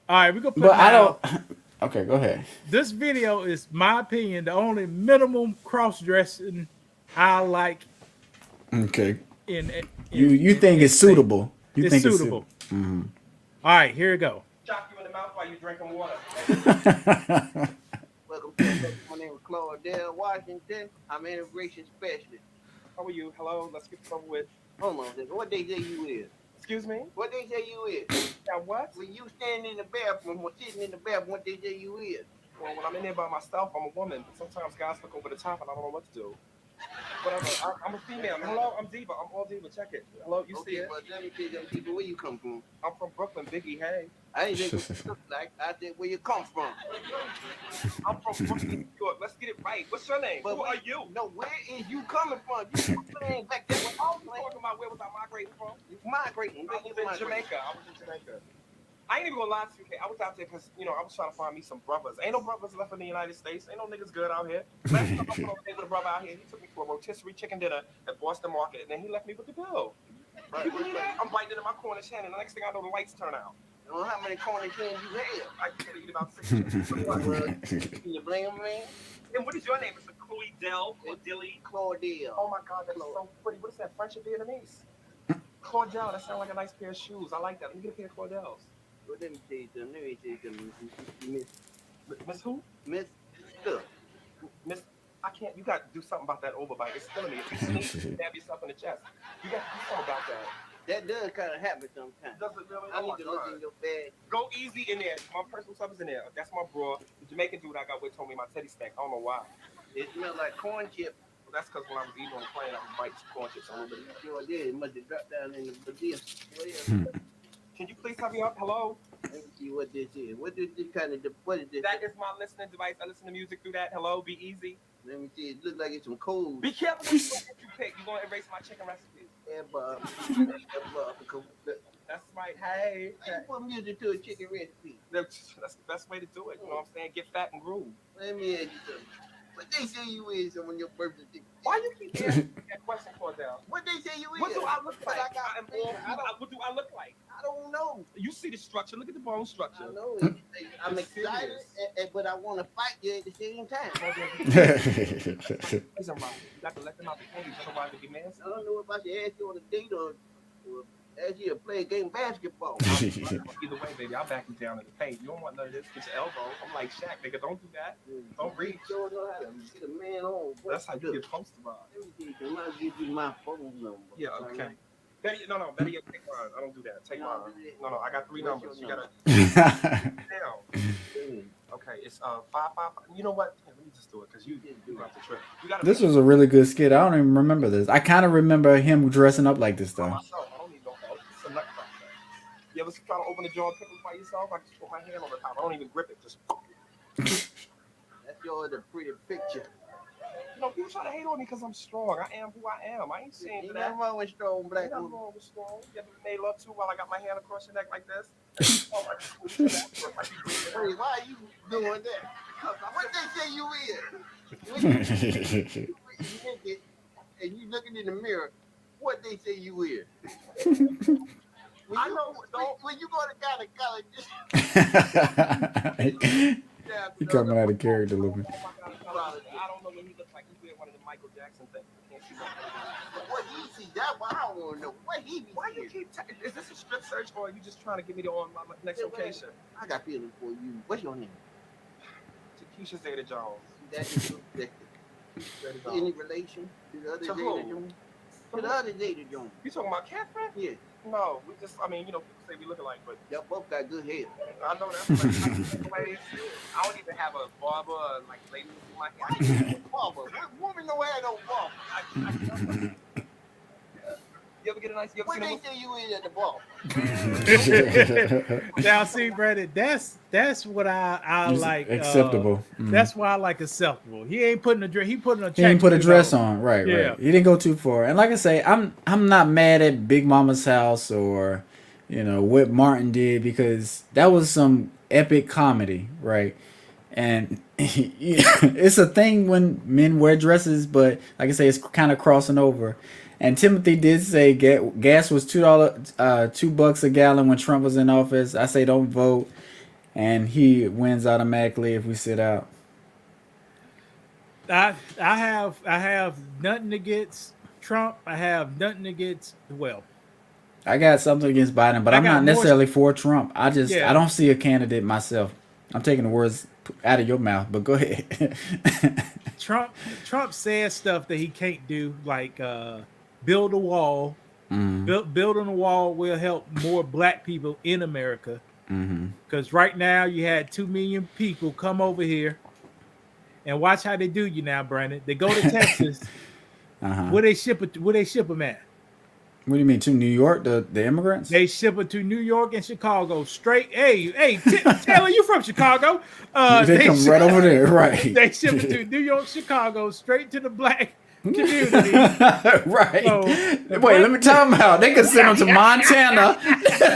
All right, we're gonna put But I now- don't. Okay, go ahead. This video is my opinion, the only minimum cross dressing I like Okay. in You think it's suitable? You it's think suitable. Mm-hmm. All right, here we go. Chop you in the mouth while you drinking water. It's Welcome to the show. My name is Claudel Washington. I'm an immigration specialist. How are you? Hello, let's get this over with. Hold on a second. What they say you is? Excuse me? What they say you is? Yeah, what? When you standing in the bathroom or sitting in the bathroom, what they say you is? Well, when I'm in there by myself, I'm a woman, but sometimes guys look over the top and I don't know what to do. Whatever, I'm a female. Hello, I'm Diva. I'm all Diva. Check it. Hello, you see Okay, it? but let me tell them people where you come from. I'm from Brooklyn, Biggie. Hey. I ain't say what you look like. I said where you come from. I'm from Brooklyn, New York. Let's get it right. What's your name? But Who are you? No, where is you coming from? You playing back there with all I'm playing. talking about where was I migrating from? Migrating. I was in Jamaica. I was in Jamaica. I ain't even gonna lie to you, Kay. I was out there because, I was trying to find me some brothers. Ain't no brothers left in the United States. Ain't no niggas good out here. Last time I went over there with a brother out here, he took me to a rotisserie chicken dinner at Boston Market, and then he left me with the bill. Right, You believe that? I'm biting into my Cornish hen, and the next thing I know, the lights turn out. I don't know how many corner cans you have. I get to eat about 6 chickens. Can you blame me? And what is your name? Is it Chloe Dell or Dilly? Claudel. Oh my God, that's so pretty. What is that, French or Vietnamese? Claudel, that sounds like a nice pair of shoes. I like that. Let me get a pair of Claudels. Well, let me tell you something. Let me tell you something. Miss who? Miss Stuff. Miss, I can't. You got to do something about that overbite. It's killing me. If you sneeze, you stab yourself in the chest. You got to do something about that. That does kind of happen sometimes. Does it really? I Oh my need to look God. in your bag. Go easy in there. My personal stuff is in there. That's my bra. The Jamaican dude I got with told me my teddy stank. I don't know why. It smells like corn chip. Well, that's because when I was eating on the plane, I was biting some corn chips a little bit. Sure did. It must have dropped down in the Well, Can you please have me up? Hello? let me see what this is. What is this kind of? What is this? That is my listening device. I listen to music through that. Hello? Be easy. Let me see. It looks like it's some cold. Be careful what you pick. You're going to erase my chicken recipe. Yeah, but That's right. Hey. how you put music to a chicken recipe? That's the best way to do it. You know what I'm saying? Get fat and groove. Let me ask you something. What they say you is on your birth certificate? Why you keep asking me that question, Cordell? What they say you is? What do I look like? I am all, what do I look like? I don't know. You see the structure. Look at the bone structure. I know. I'm It's excited, serious. but I want to fight you at the same time. Listen, Rob, you got to let them out the cage, otherwise they get mad. I don't know if I should ask you on a date or ask you to play a game of basketball. Either way, baby, I'll back you down in the paint. You don't want none of this. Get your elbow. I'm like Shaq, nigga. Don't do that. Don't reach. You don't know how to get a man on. That's how you get close to Rob. Let me see. Can I give you my phone number? Yeah, okay. Better yet, take mine. I don't do that. Take mine. No, I got 3 What's numbers. your You gotta number? down. Okay, it's 555. You know what? Here, let me just do it because you got the trip. You gotta This was a really good skit. I don't even remember this. I kind of remember him dressing up like this though. myself. I don't need no help. It's a nut cracker. You ever try to open a jar of pickles by yourself? I just put my hand on the top. I don't even grip it. Just That's yours, a pretty picture. people try to hate on me because I'm strong. I am who I am. I ain't saying Ain't that. nothing wrong with strong black Ain't nothing women. wrong with strong. You ever made love to while I got my hand across your neck like this? Oh, my God. Hey, why are you doing that? What they say you is? When you naked and you looking in the mirror, what they say you is? I know. When you go to college, He coming out of character a little bit. Oh my God, I don't know what he looks like. He's wearing one of the Michael Jackson things. I can't see that. what he see, that's what I want to know. What he be Why you seeing? keep? Is this a strip search or are you just trying to get me to on my next location? I got feelings for you. What's your name? Keisha Zeta Jones. That is your Zeta any Jones. relation to the other To Zeta who? Jones? To the other Zeta Jones. You talking about Catherine? Yeah, No, we just. I mean, people say we look alike, but y'all both got good hair. I know that's like, I don't even have a barber or like lady do my hair. Barber. What woman no hair no barber? You ever get a nice? You ever What seen a they movie? say you is at the bar? Now, see, Brandon, that's what I He's like. acceptable. That's why I like acceptable. He ain't putting a dress. He putting a. He didn't put a check dress on. on, right? Yeah. Right. He didn't go too far. And like I say, I'm not mad at Big Mama's house or, what Martin did because that was some epic comedy, right? And it's a thing when men wear dresses, but like I say, it's kind of crossing over. And Timothy did say gas was $2 a gallon when Trump was in office. I say don't vote, and he wins automatically if we sit out. I have nothing against Trump. I have nothing against I got something against Biden, but I I'm got not more- necessarily for Trump. I Yeah. don't see a candidate myself. I'm taking the words out of your mouth, but go ahead. Trump says stuff that he can't do, like build a wall. Building a wall will help more black people in America. Because right now you had 2 million people come over here, and watch how they do you now, Brandon. They go to Texas. Where they ship them at? What do you mean to New York? The immigrants? They ship it to New York and Chicago straight. Hey, Taylor, you from Chicago? They come right over there, right? They ship it to New York, Chicago, straight to the black community. Right. So, Wait, let me tell them how. They can send them to Montana.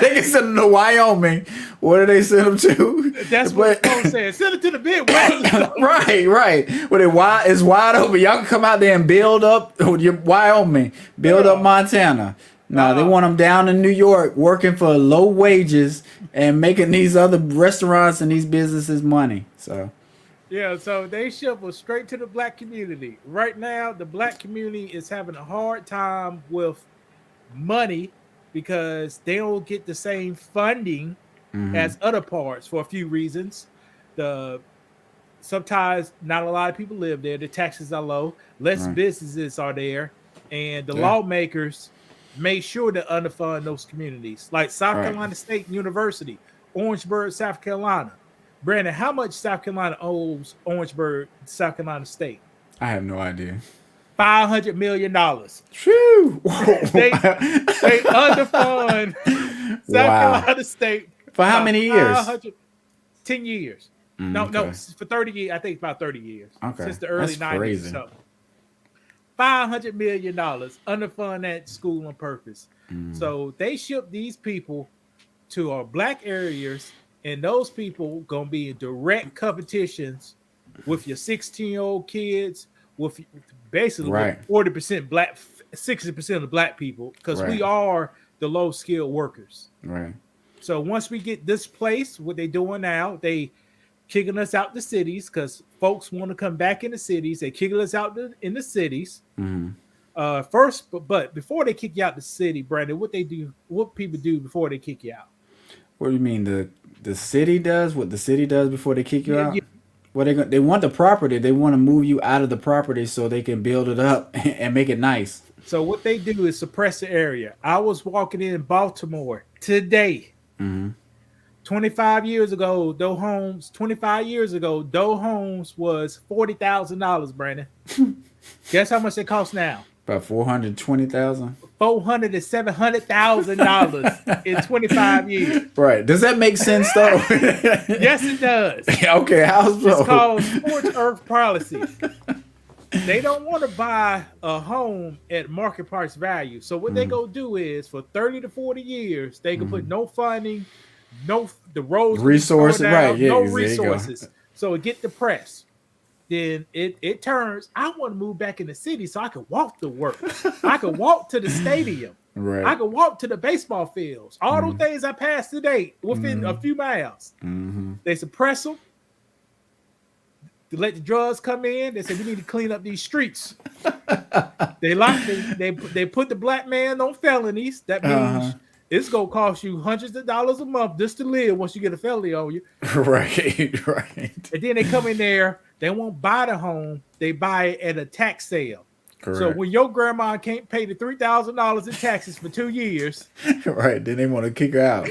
They can send them to Wyoming. Where do they send them to? That's what the phone said. Send it to the Midwest. Right. When it's wide open, y'all can come out there and build up your Wyoming, build up Montana. No, they want them down in New York working for low wages and making these other restaurants and these businesses money. So. Yeah, so they ship us straight to the black community. Right now, the black community is having a hard time with money because they don't get the same funding as other parts for a few reasons. Sometimes not a lot of people live there. The taxes are low. Less businesses are there. And the lawmakers made sure to underfund those communities, like South Right. Carolina State University, Orangeburg, South Carolina. Brandon, how much South Carolina owes Orangeburg, South Carolina State? I have no idea. $500 million. Shoo! They underfund South Wow. Carolina State For how by many years? 10 years. Mm, No, okay. for 30 years. I think about 30 years. Okay. Since the early That's 90s. crazy. So $500 million underfund that school on purpose. Mm. So they ship these people to our black areas, and those people gonna be in direct competitions with your 16-year-old kids, with basically Right. 40% black, 60% of black people, because we Right. are the low skilled workers. Right. So once we get displaced, what they doing now, they kicking us out the cities because folks want to come back in the cities. They kicking us out in the cities. Mm. First, but before they kick you out the city, Brandon, what people do before they kick you out? What do you mean the city does? What the city does before they kick you Yeah, out? yeah. Well, they want the property. They want to move you out of the property so they can build it up and make it nice. So what they do is suppress the area. I was walking in Baltimore today. Mm-hmm. 25 years ago, Doe Homes was $40,000, Brandon. Guess how much they cost now? About 420,000. $400,000 to $700,000 in 25 years. Right. Does that make sense though? Yes, it does. Okay. How's so? It's called scorched earth policy. They don't want to buy a home at market price value. So what they go do is for 30 to 40 years, they can put no funding, the roads Resources, down, right, yeah, no there you go. resources. So it get depressed. Then it turns, I want to move back in the city so I can walk to work. I can walk to the stadium. Right. I can walk to the baseball fields. All those things I passed today within a few miles. Mm-hmm. They suppress them. To let the drugs come in. They say we need to clean up these streets. They put the black man on felonies. That means it's gonna cost you hundreds of dollars a month just to live once you get a felony on you. Right. Right. And then they come in there. They won't buy the home. They buy it at a tax sale. Correct. So when your grandma can't pay the $3,000 in taxes for 2 years, Right. Then they want to kick her out.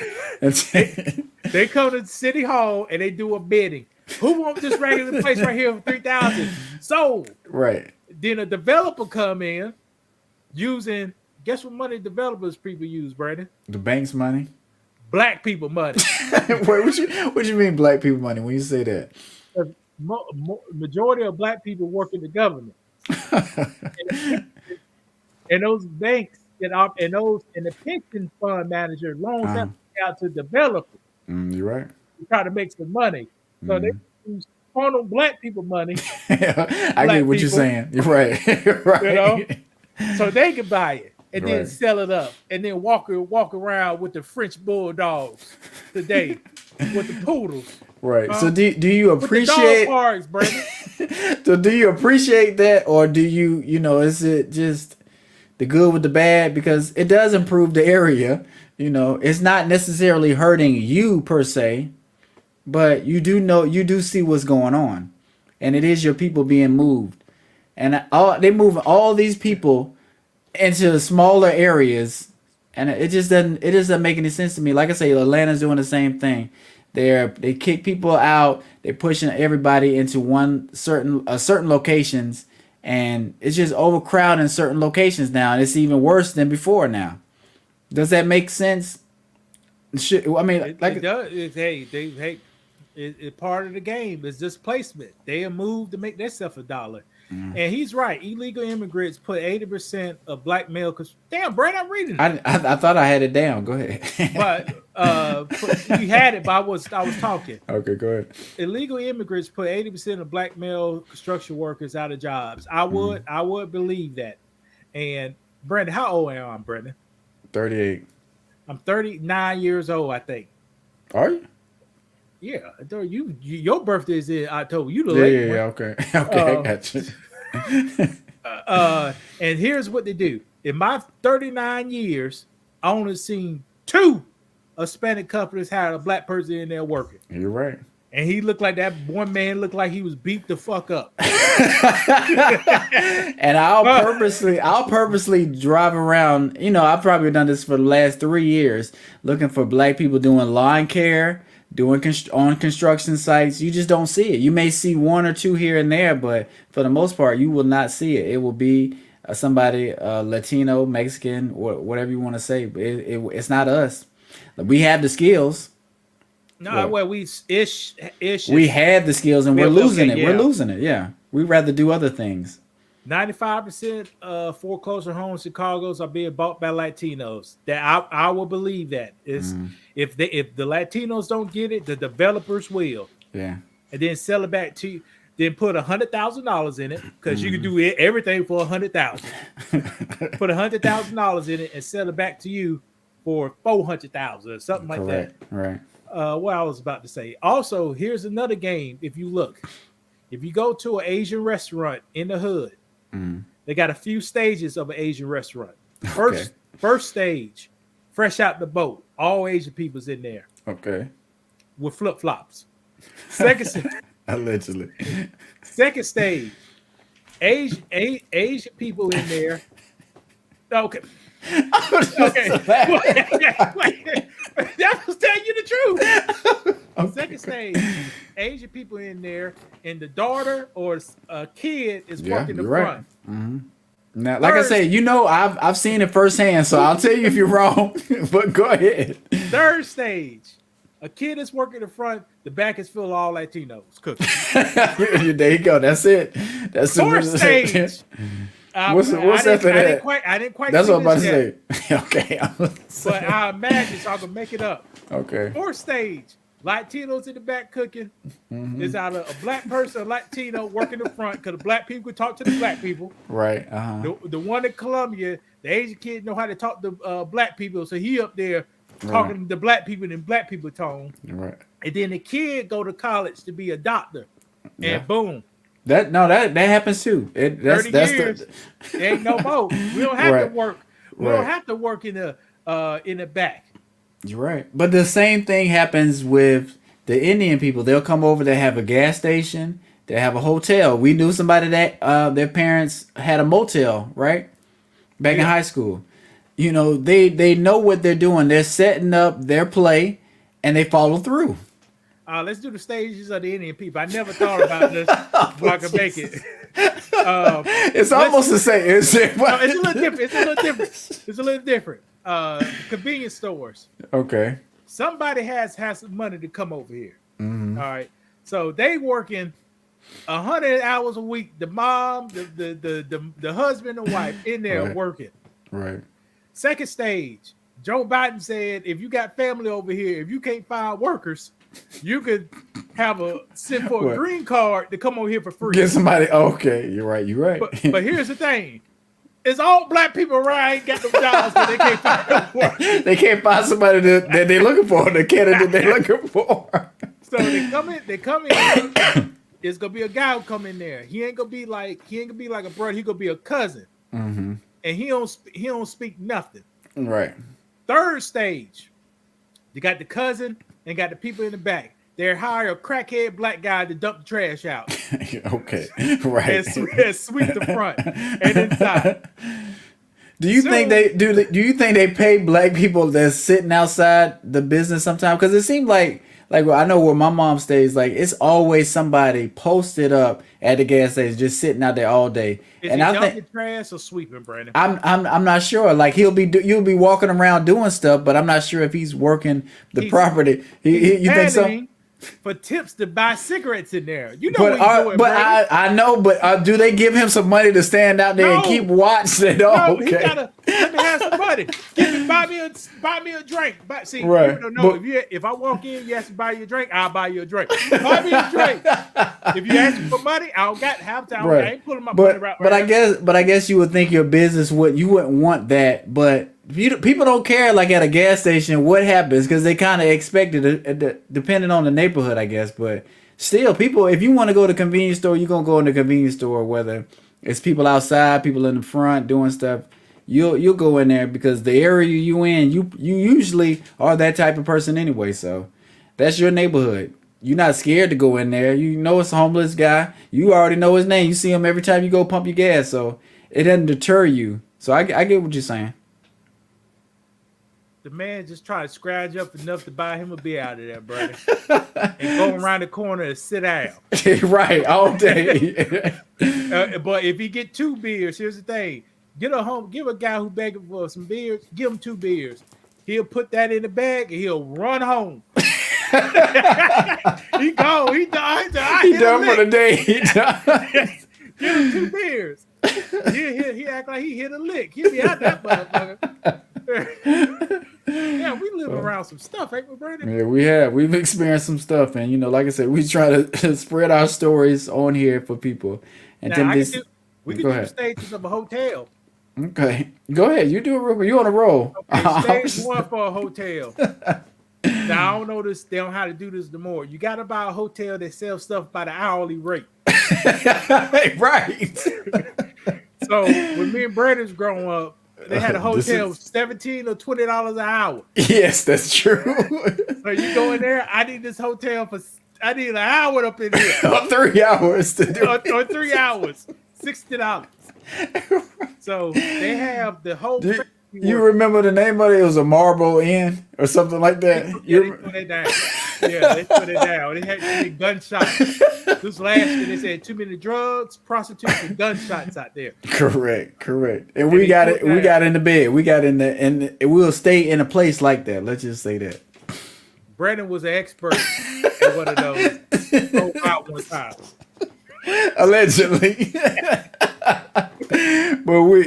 they come to City Hall and they do a bidding. Who wants this regular place right here for $3,000? Sold. Right. Then a developer come in using, guess what money developers people use, Brandon? The bank's money. Black people money. Wait, what you mean black people money when you say that? Majority of black people work in the government. and those banks and the pension fund manager loans that out to developers You're right. to try to make some money. So they use funnel black people money, I get Black what you're people. saying. You're right. You're right. you know, so they can buy it and then Right. sell it up and then walk around with the French bulldogs today with the poodles. Right. So do you With the appreciate? dog parks, Brandon. So do you appreciate that, or do you is it just the good with the bad? Because it does improve the area. It's not necessarily hurting you per se, but you do see what's going on, and it is your people being moved, and they move all these people into smaller areas, and it just doesn't make any sense to me. Like I say, Atlanta's doing the same thing. They kick people out. They're pushing everybody into certain locations, and it's just overcrowding certain locations now, and it's even worse than before now. Does that make sense? It does. It's part of the game. It's displacement. They have moved to make themselves $1. And he's right. Illegal immigrants put 80% of black male. Because damn, Brad, I'm reading it. I thought I had it down. Go ahead. But you had it, but I was talking. Okay, go ahead. Illegal immigrants put 80% of black male construction workers out of jobs. I would believe that. And Brandon, how old am I, Brandon? 38. I'm 39 years old, I think. Are you? Yeah, your birthday is in October. You the late one. Yeah. Okay. Okay, I got you. And here's what they do. In my 39 years, I only seen 2 Hispanic companies had a black person in there working. You're right. and he looked like that one man looked like he was beat the fuck up. And I'll purposely drive around. You know, I've probably done this for the last 3 years, looking for black people doing lawn care, doing on construction sites. You just don't see it. You may see one or two here and there, but for the most part, you will not see it. It will be somebody Latino, Mexican, or whatever you want to say. But it's not us. We have the skills. No, well, we have the skills, and we're losing it. Yeah. We're losing it. Yeah, we'd rather do other things. 95% of foreclosure homes in Chicago's are being bought by Latinos. That I will believe that is if the Latinos don't get it, the developers will. Yeah, and then sell it back to you. Then put $100,000 in it because you can do everything for $100,000. Put $100,000 in it and sell it back to you for $400,000 or something like that. Right. What I was about to say. Also, here's another game. If you go to an Asian restaurant in the hood, they got a few stages of an Asian restaurant. First stage, fresh out the boat, all Asian people's in there. Okay. With flip flops. Second. Allegedly. Second stage, Asian people in there. Okay. Okay. That was telling you the truth. Okay. Second stage, Asian people in there, and the daughter or a kid is working the front. Right. Mm-hmm. Now, like I say, you know, I've seen it firsthand, so I'll tell you if you're wrong. But go ahead. Third stage, a kid is working the front. The back is full of all Latinos cooking. There you go. That's it. That's fourth stage. What's after that? I didn't quite. That's what I'm about to say. Okay. But I imagine, so I can make it up. Okay. Fourth stage, Latinos in the back cooking. Is either a black person or Latino working the front because the black people talk to the black people. Right. The one in Colombia, the Asian kid know how to talk to black people, so he up there talking to black people in black people tone. Right. And then the kid go to college to be a doctor, and boom. That happens too. That's 30 years. It ain't no more. We don't have to work. We don't have to work in the back. You're right. But the same thing happens with the Indian people. They'll come over. They have a gas station. They have a hotel. We knew somebody that their parents had a motel, right? Back in high school. You know, they know what they're doing. They're setting up their play, and they follow through. Let's do the stages of the Indian people. I never thought about this. So I can make it. It's almost the same. No, it's a little different. It's a little different. Convenience stores. Okay. Somebody has some money to come over here. All right. So they working 100 hours a week. The mom, the husband and wife in there working. Right. Second stage, Joe Biden said, if you got family over here, if you can't find workers, you could have send for a green card to come over here for free. Get somebody. Okay, you're right. You're right. But here's the thing: it's all black people around ain't got no jobs, but they can't find work. They can't find somebody that they're looking for. The candidate they're looking for. So they come in. It's gonna be a guy who come in there. He ain't gonna be like a brother. He gonna be a cousin, and he don't speak nothing. Right. Third stage, you got the cousin and got the people in the back. They hire a crackhead black guy to dump the trash out. Okay, right. And sweep the front and inside. Do you think they pay black people that's sitting outside the business sometimes? Because it seems like I know where my mom stays. Like it's always somebody posted up at the gas station, just sitting out there all day. Is and he I dumping think trash or sweeping, Brandon? I'm not sure. Like you'll be walking around doing stuff, but I'm not sure if he's working the property. You think so? For tips to buy cigarettes in there, you know but what he's doing, I know, but do they give him some money to stand out there and keep watch? He gotta let me have some money. Buy me a drink. See, right. People don't know if I walk in, you ask to buy you a drink, I'll buy you a drink. Buy me a drink. If you ask me for money, I don't got half time. Right. I ain't pulling my money right. But I guess you would think your business you wouldn't want that, but. People don't care like at a gas station what happens because they kind of expect it depending on the neighborhood, I guess. But still, people, if you want to go to the convenience store, you're gonna go in the convenience store. Whether it's people outside, people in the front doing stuff, you'll go in there because the area you in, you usually are that type of person anyway. So that's your neighborhood. you're not scared to go in there. You know it's a homeless guy. You already know his name. You see him every time you go pump your gas, so it doesn't deter you. So I get what you're saying. The man just tried to scrounge up enough to buy him a beer out of there, brother, and go around the corner and sit down. Right, all day. But if he get 2 beers, here's the thing: give a guy who begging for some beers, give him 2 beers. He'll put that in the bag and he'll run home. He gone. He done. He done for the day. He done. Give him 2 beers. He act like he hit a lick. He'll be out that motherfucker. Yeah, we live around some stuff, ain't we, Brandon? Yeah, we have. We've experienced some stuff, and like I said, we try to spread our stories on here for people. And Now, then we can go do ahead. stages of a hotel. Okay, go ahead. You do it real quick. You on a roll. Okay, stage 1 for a hotel. Now I don't know this. They don't know how to do this no more. You got to buy a hotel that sells stuff by the hourly rate. Right. So when me and Brandon was growing up, they had a hotel $17 or $20 an hour. Yes, that's true. So you go in there. I need this hotel I need an hour up in here. 3 hours to do or 3 hours, $60. So they have the whole. You remember the name of it? It was a Marble Inn or something like that. They put it down. Yeah, they put it down. They had too many gunshots. This last year they said too many drugs, prostitutes, and gunshots out there. Correct. And we got it. We got in the bed. We got in the, and we'll stay in a place like that. Let's just say that. Brandon was an expert at one of those. Go out one time. Allegedly. But we,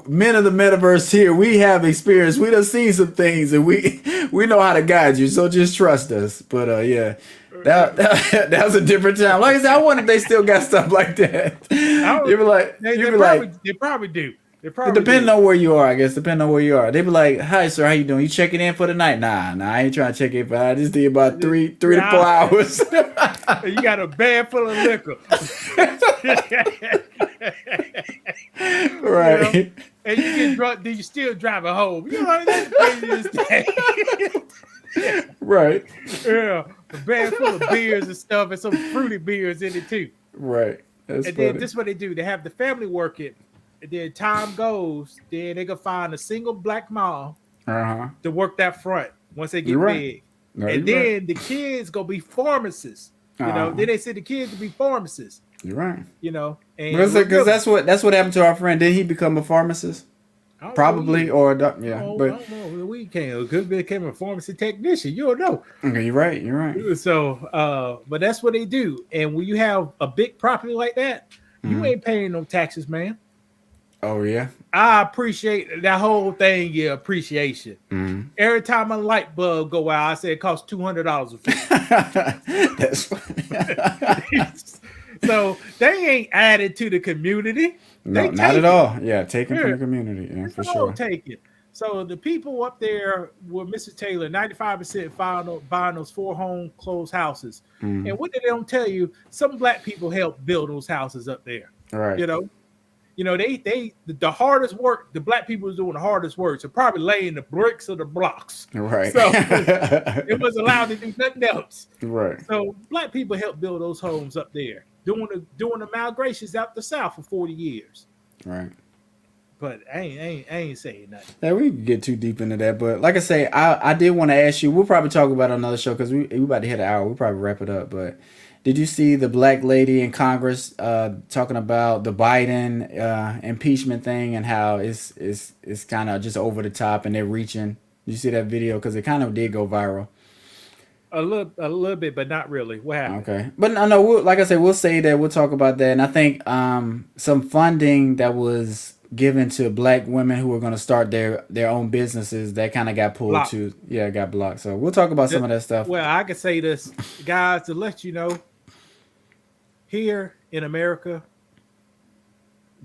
men of the metaverse here, we have experience. We done seen some things, and we know how to guide you. So just trust us. But yeah, that was a different time. Like I said, I wonder if they still got stuff like that. You be like, they probably do. Depending on where you are, I guess. Depending on where you are, they be like, "Hi, sir, how you doing? You checking in for the night?" Nah, I ain't trying to check in. But I just did about three to 4 hours. You got a bag full of liquor, right? And you get drunk, then you still driving home. You know that's the craziest thing. Right. Yeah, a bag full of beers and stuff, and some fruity beers in it too. Right. That's and funny. then this is what they do: they have the family work it. And then time goes, then they can find a single black mom to work that front once they get big. No, and then the kids go be pharmacists. Then they send the kids to be pharmacists. You're right. And because that's what happened to our friend. Did he become a pharmacist? Probably, or I don't know. We could become a pharmacy technician. You don't know. Okay, you're right. So, but that's what they do. And when you have a big property like that, you ain't paying no taxes, man. Oh yeah, I appreciate that whole thing. Yeah, appreciation. Mm-hmm. Every time a light bulb go out, I say it costs $200. That's funny. So they ain't added to the community. No, not at all. Yeah, taken from the community. Yeah, for sure. Take it. So the people up there with Mr. Taylor, 95% buying those 4 home closed houses. Mm-hmm. And what did they don't tell you? Some black people helped build those houses up there. Right. They the hardest work, the black people was doing the hardest work. So probably laying the bricks of the blocks. Right. So it was allowed to do nothing else. Right. So black people helped build those homes up there, doing the migrations out the South for 40 years. Right. But I ain't saying nothing. Yeah, we can get too deep into that. But like I say, I did want to ask you, we'll probably talk about it on another show because we about to hit an hour. We'll probably wrap it up. But did you see the black lady in Congress talking about the Biden impeachment thing and how it's kind of just over the top and they're reaching? Did you see that video? Because it kind of did go viral. A little bit, but not really. What happened? Okay, but no, like I said, we'll say that. We'll talk about that. And I think some funding that was given to black women who were going to start their own businesses that kind of got pulled blocked. Got blocked. So we'll talk about some of that stuff. Well, I can say this, guys, to let you know. Here in America,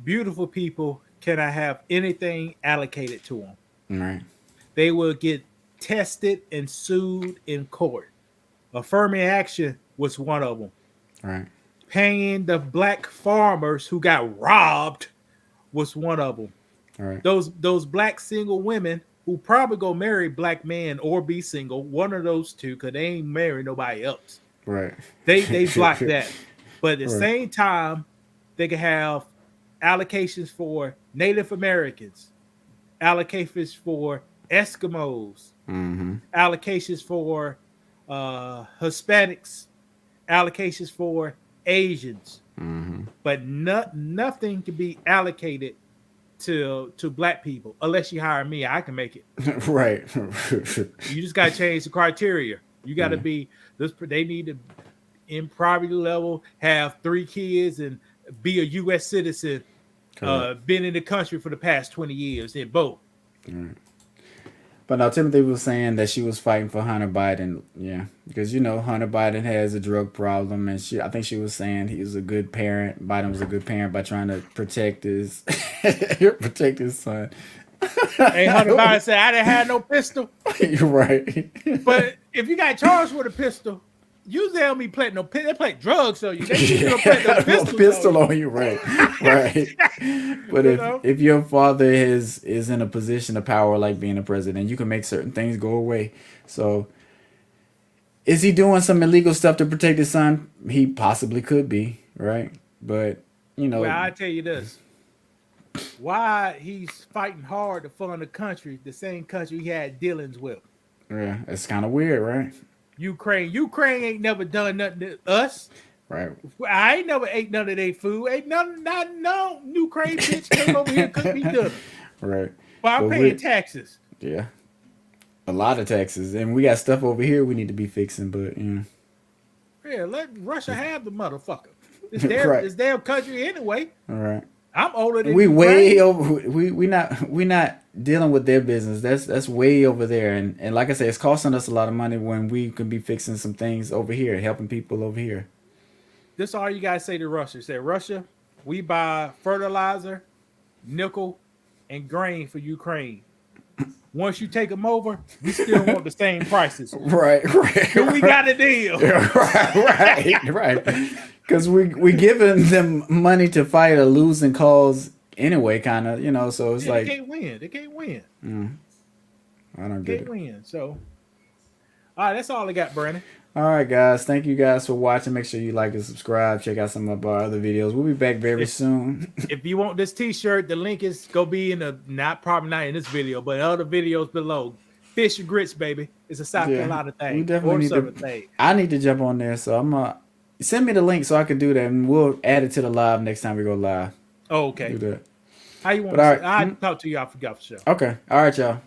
beautiful people cannot have anything allocated to them. Right. They will get tested and sued in court. Affirmative action was one of them. Right. Paying the black farmers who got robbed was one of them. Right. Those black single women who probably go marry black men or be single, one of those two, because they ain't marry nobody else. Right. They blocked that. But at the Right. same time, they can have allocations for Native Americans, allocations for Eskimos, Mm-hmm. allocations for Hispanics, allocations for Asians, Mm-hmm. but nothing can be allocated to black people unless you hire me. I can make it. Right. You just got to change the criteria. You got to Yeah. be this. They need to, in poverty level, have 3 kids and be a U.S. citizen. Correct. Been in the country for the past 20 years in both. Right. But now Timothy was saying that she was fighting for Hunter Biden. Yeah, because Hunter Biden has a drug problem, and I think she was saying he was a good parent. Biden was a good parent by trying to protect his protect his son. Hey, Hunter Biden said, I didn't have no pistol. You're right. But if you got charged with a pistol, usually they don't be planting no pistol. They plant drugs on you. They usually don't plant no pistols pistol on on you, right? Right. But if your father is in a position of power, like being a president, you can make certain things go away. So, is he doing some illegal stuff to protect his son? He possibly could be, right? But Well, I tell you this. Why he's fighting hard to fund the country, the same country he had dealings with. yeah, it's kind of weird, right? Ukraine ain't never done nothing to us. Right. I ain't never ate none of their food. Ain't none, not no Ukraine bitch came over here could be done. Right. But I'm But paying taxes. Yeah. A lot of taxes, and we got stuff over here we need to be fixing. But Yeah, let Russia have the motherfucker. It's Right. it's their country anyway. all right. I'm older than We Ukraine. way over. We not dealing with their business. That's way over there. And like I said, it's costing us a lot of money when we could be fixing some things over here, helping people over here. This is all you guys say to Russia. Say, Russia, we buy fertilizer, nickel, and grain for Ukraine. Once you take them over, we still want the same prices. Right. So we got a deal. right. Because we giving them money to fight a losing cause anyway, kind of, So it's They like can't win. They can't win. I don't They get can't it. win. So, all right, that's all I got, Brandon. All right, guys. Thank you guys for watching. Make sure you like and subscribe. Check out some of our other videos. We'll be back very soon. If you want this T-shirt, the link is gonna be in probably not in this video, but other videos below. Fish and grits, baby. It's a South Yeah, Carolina thing. we definitely or need Southern to. thing. I need to jump on there, so I'm send me the link so I can do that, and we'll add it to the live next time we go live. Oh, okay. Do that. How you want? But all to right. I talk to you. I forgot for sure. Okay. All right, y'all.